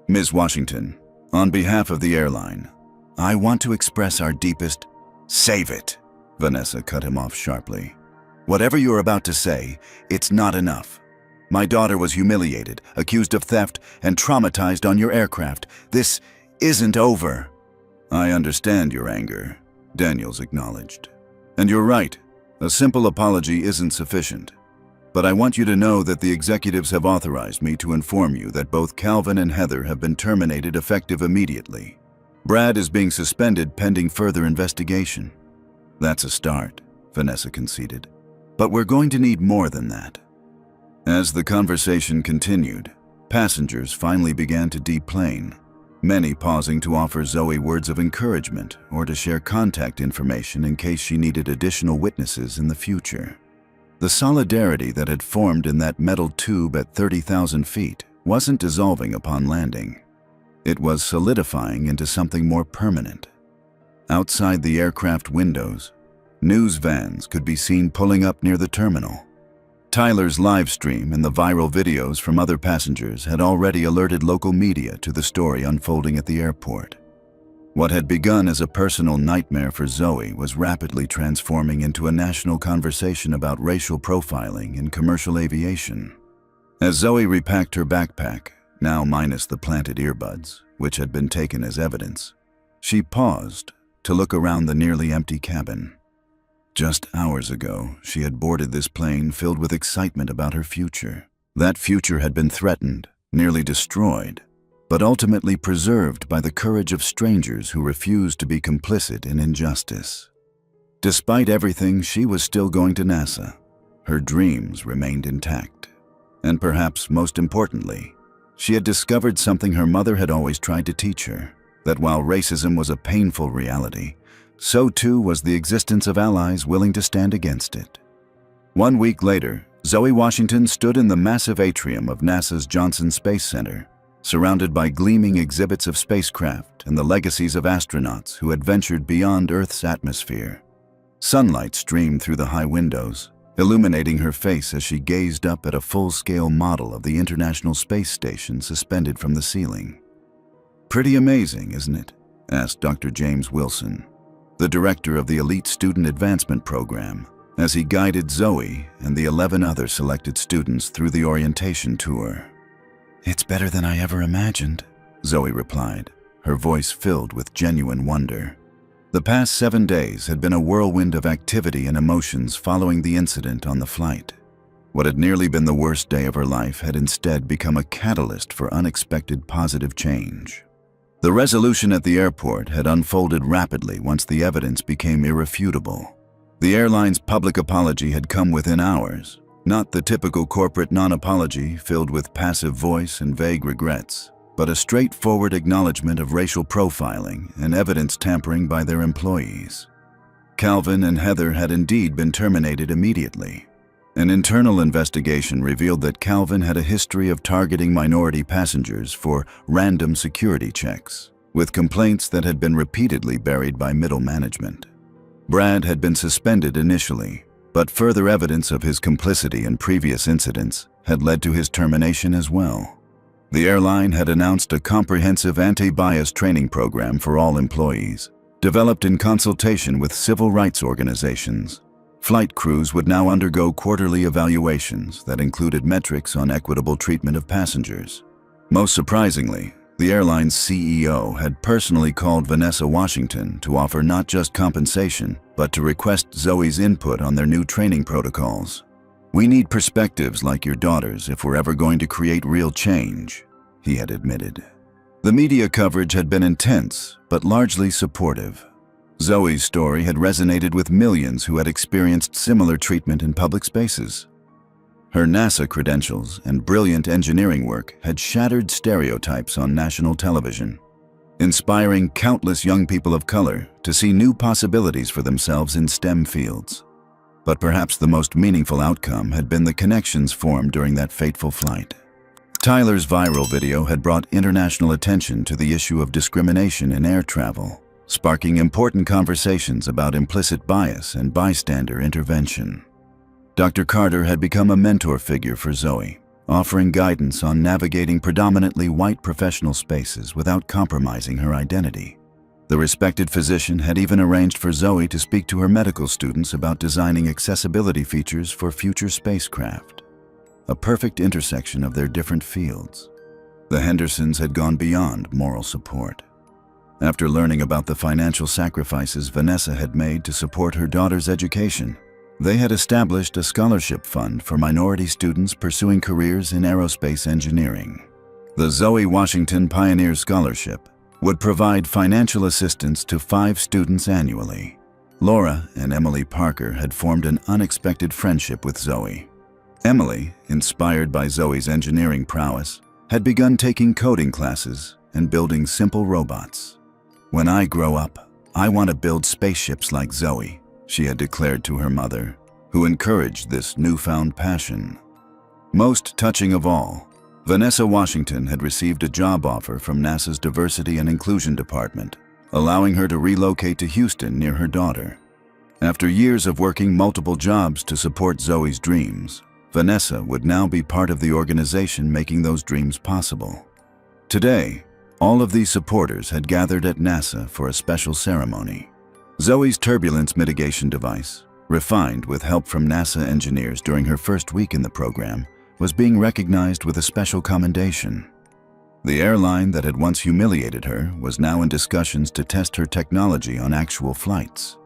"Ms. Washington, on behalf of the airline, I want to express our deepest—" "Save it!" Vanessa cut him off sharply. "Whatever you're about to say, it's not enough. My daughter was humiliated, accused of theft, and traumatized on your aircraft. This isn't over." "I understand your anger," Daniels acknowledged. "And you're right, a simple apology isn't sufficient. But I want you to know that the executives have authorized me to inform you that both Calvin and Heather have been terminated effective immediately. Brad is being suspended pending further investigation." "That's a start," Vanessa conceded. "But we're going to need more than that." As the conversation continued, passengers finally began to deplane, many pausing to offer Zoe words of encouragement or to share contact information in case she needed additional witnesses in the future. The solidarity that had formed in that metal tube at 30,000 feet wasn't dissolving upon landing. It was solidifying into something more permanent. Outside the aircraft windows, news vans could be seen pulling up near the terminal. Tyler's live stream and the viral videos from other passengers had already alerted local media to the story unfolding at the airport. What had begun as a personal nightmare for Zoe was rapidly transforming into a national conversation about racial profiling in commercial aviation. As Zoe repacked her backpack, now minus the planted earbuds, which had been taken as evidence, she paused to look around the nearly empty cabin. Just hours ago, she had boarded this plane filled with excitement about her future. That future had been threatened, nearly destroyed, but ultimately preserved by the courage of strangers who refused to be complicit in injustice. Despite everything, she was still going to NASA. Her dreams remained intact. And perhaps most importantly, she had discovered something her mother had always tried to teach her, that while racism was a painful reality, so too was the existence of allies willing to stand against it. 1 week later, Zoe Washington stood in the massive atrium of NASA's Johnson Space Center, surrounded by gleaming exhibits of spacecraft and the legacies of astronauts who had ventured beyond Earth's atmosphere. Sunlight streamed through the high windows, illuminating her face as she gazed up at a full-scale model of the International Space Station suspended from the ceiling. "Pretty amazing, isn't it?" asked Dr. James Wilson, the director of the Elite Student Advancement Program, as he guided Zoe and the 11 other selected students through the orientation tour. "It's better than I ever imagined," Zoe replied, her voice filled with genuine wonder. The past 7 days had been a whirlwind of activity and emotions following the incident on the flight. What had nearly been the worst day of her life had instead become a catalyst for unexpected positive change. The resolution at the airport had unfolded rapidly once the evidence became irrefutable. The airline's public apology had come within hours, not the typical corporate non-apology filled with passive voice and vague regrets, but a straightforward acknowledgement of racial profiling and evidence tampering by their employees. Calvin and Heather had indeed been terminated immediately. An internal investigation revealed that Calvin had a history of targeting minority passengers for random security checks, with complaints that had been repeatedly buried by middle management. Brad had been suspended initially, but further evidence of his complicity in previous incidents had led to his termination as well. The airline had announced a comprehensive anti-bias training program for all employees, developed in consultation with civil rights organizations. Flight crews would now undergo quarterly evaluations that included metrics on equitable treatment of passengers. Most surprisingly, the airline's CEO had personally called Vanessa Washington to offer not just compensation, but to request Zoe's input on their new training protocols. "We need perspectives like your daughter's if we're ever going to create real change," he had admitted. The media coverage had been intense, but largely supportive. Zoe's story had resonated with millions who had experienced similar treatment in public spaces. Her NASA credentials and brilliant engineering work had shattered stereotypes on national television, inspiring countless young people of color to see new possibilities for themselves in STEM fields. But perhaps the most meaningful outcome had been the connections formed during that fateful flight. Tyler's viral video had brought international attention to the issue of discrimination in air travel, sparking important conversations about implicit bias and bystander intervention. Dr. Carter had become a mentor figure for Zoe, offering guidance on navigating predominantly white professional spaces without compromising her identity. The respected physician had even arranged for Zoe to speak to her medical students about designing accessibility features for future spacecraft, a perfect intersection of their different fields. The Hendersons had gone beyond moral support. After learning about the financial sacrifices Vanessa had made to support her daughter's education, they had established a scholarship fund for minority students pursuing careers in aerospace engineering. The Zoe Washington Pioneer Scholarship would provide financial assistance to 5 students annually. Laura and Emily Parker had formed an unexpected friendship with Zoe. Emily, inspired by Zoe's engineering prowess, had begun taking coding classes and building simple robots. "When I grow up, I want to build spaceships like Zoe," she had declared to her mother, who encouraged this newfound passion. Most touching of all, Vanessa Washington had received a job offer from NASA's Diversity and Inclusion Department, allowing her to relocate to Houston near her daughter. After years of working multiple jobs to support Zoe's dreams, Vanessa would now be part of the organization making those dreams possible. Today, all of these supporters had gathered at NASA for a special ceremony. Zoe's turbulence mitigation device, refined with help from NASA engineers during her first week in the program, was being recognized with a special commendation. The airline that had once humiliated her was now in discussions to test her technology on actual flights,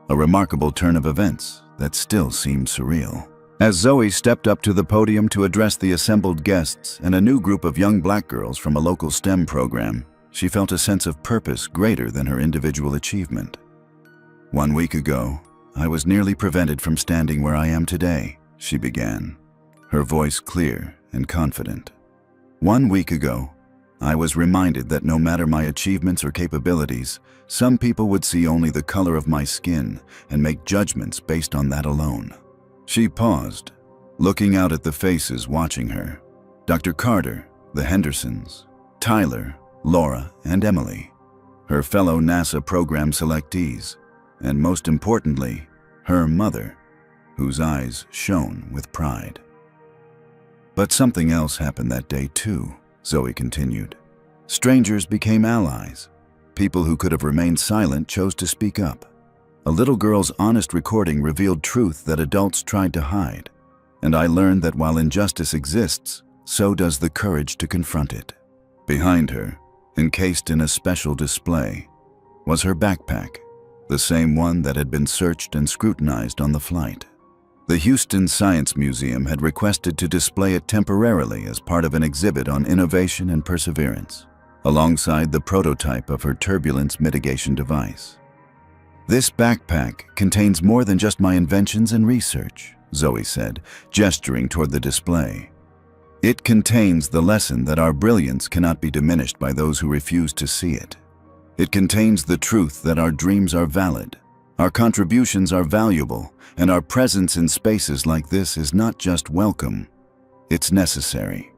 a remarkable turn of events that still seemed surreal. As Zoe stepped up to the podium to address the assembled guests and a new group of young black girls from a local STEM program, she felt a sense of purpose greater than her individual achievement. "1 week ago, I was nearly prevented from standing where I am today," she began, her voice clear and confident. "1 week ago, I was reminded that no matter my achievements or capabilities, some people would see only the color of my skin and make judgments based on that alone." She paused, looking out at the faces watching her. Dr. Carter, the Hendersons, Tyler, Laura, and Emily, her fellow NASA program selectees, and most importantly, her mother, whose eyes shone with pride. "But something else happened that day too," Zoe continued. "Strangers became allies. People who could have remained silent chose to speak up. A little girl's honest recording revealed truth that adults tried to hide, and I learned that while injustice exists, so does the courage to confront it." Behind her, encased in a special display, was her backpack, the same one that had been searched and scrutinized on the flight. The Houston Science Museum had requested to display it temporarily as part of an exhibit on innovation and perseverance, alongside the prototype of her turbulence mitigation device. "This backpack contains more than just my inventions and research," Zoe said, gesturing toward the display. "It contains the lesson that our brilliance cannot be diminished by those who refuse to see it. It contains the truth that our dreams are valid, our contributions are valuable, and our presence in spaces like this is not just welcome, it's necessary."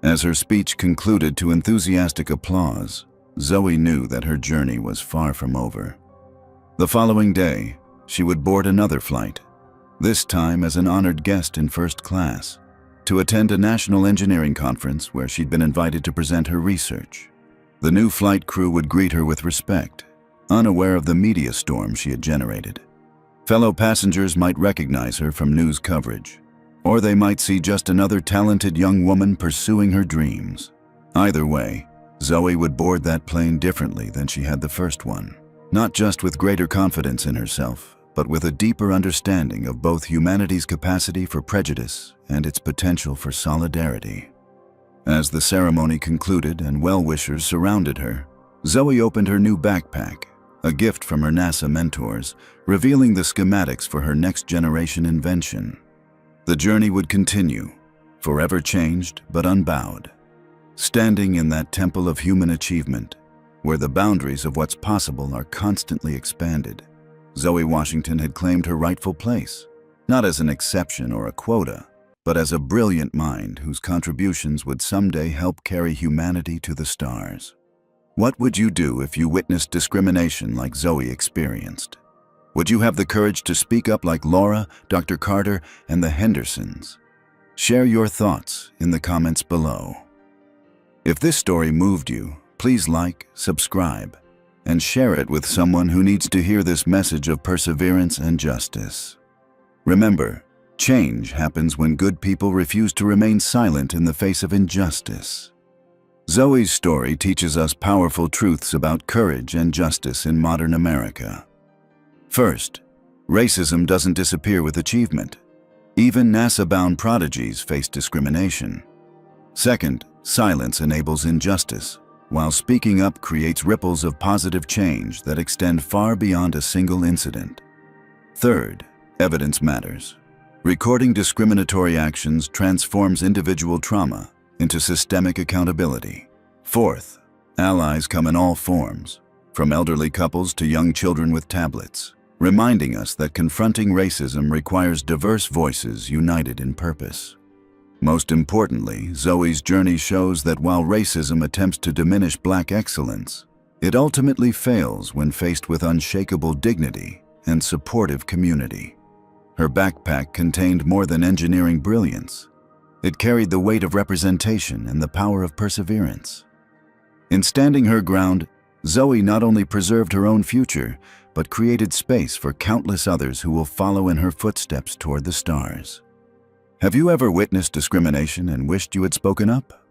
As her speech concluded to enthusiastic applause, Zoe knew that her journey was far from over. The following day, she would board another flight, this time as an honored guest in first class, to attend a national engineering conference where she'd been invited to present her research. The new flight crew would greet her with respect, unaware of the media storm she had generated. Fellow passengers might recognize her from news coverage, or they might see just another talented young woman pursuing her dreams. Either way, Zoe would board that plane differently than she had the first one, not just with greater confidence in herself, but with a deeper understanding of both humanity's capacity for prejudice and its potential for solidarity. As the ceremony concluded and well-wishers surrounded her, Zoe opened her new backpack, a gift from her NASA mentors, revealing the schematics for her next-generation invention. The journey would continue, forever changed but unbowed. Standing in that temple of human achievement, where the boundaries of what's possible are constantly expanded, Zoe Washington had claimed her rightful place, not as an exception or a quota, but as a brilliant mind whose contributions would someday help carry humanity to the stars. What would you do if you witnessed discrimination like Zoe experienced? Would you have the courage to speak up like Laura, Dr. Carter, and the Hendersons? Share your thoughts in the comments below. If this story moved you, please like, subscribe, and share it with someone who needs to hear this message of perseverance and justice. Remember, change happens when good people refuse to remain silent in the face of injustice. Zoe's story teaches us powerful truths about courage and justice in modern America. First, racism doesn't disappear with achievement. Even NASA-bound prodigies face discrimination. Second, silence enables injustice, while speaking up creates ripples of positive change that extend far beyond a single incident. Third, evidence matters. Recording discriminatory actions transforms individual trauma into systemic accountability. Fourth, allies come in all forms, from elderly couples to young children with tablets, reminding us that confronting racism requires diverse voices united in purpose. Most importantly, Zoe's journey shows that while racism attempts to diminish Black excellence, it ultimately fails when faced with unshakable dignity and supportive community. Her backpack contained more than engineering brilliance. It carried the weight of representation and the power of perseverance. In standing her ground, Zoe not only preserved her own future, but created space for countless others who will follow in her footsteps toward the stars. Have you ever witnessed discrimination and wished you had spoken up?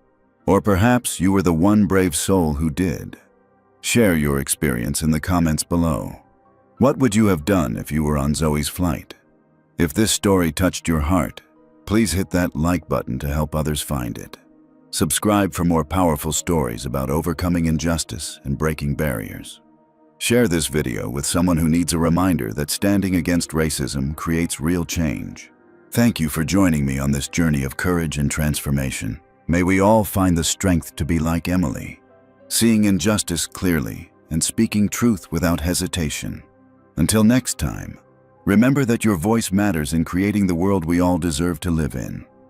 Or perhaps you were the one brave soul who did. Share your experience in the comments below. What would you have done if you were on Zoe's flight? If this story touched your heart, please hit that like button to help others find it. Subscribe for more powerful stories about overcoming injustice and breaking barriers. Share this video with someone who needs a reminder that standing against racism creates real change. Thank you for joining me on this journey of courage and transformation. May we all find the strength to be like Emily, seeing injustice clearly and speaking truth without hesitation. Until next time, remember that your voice matters in creating the world we all deserve to live in.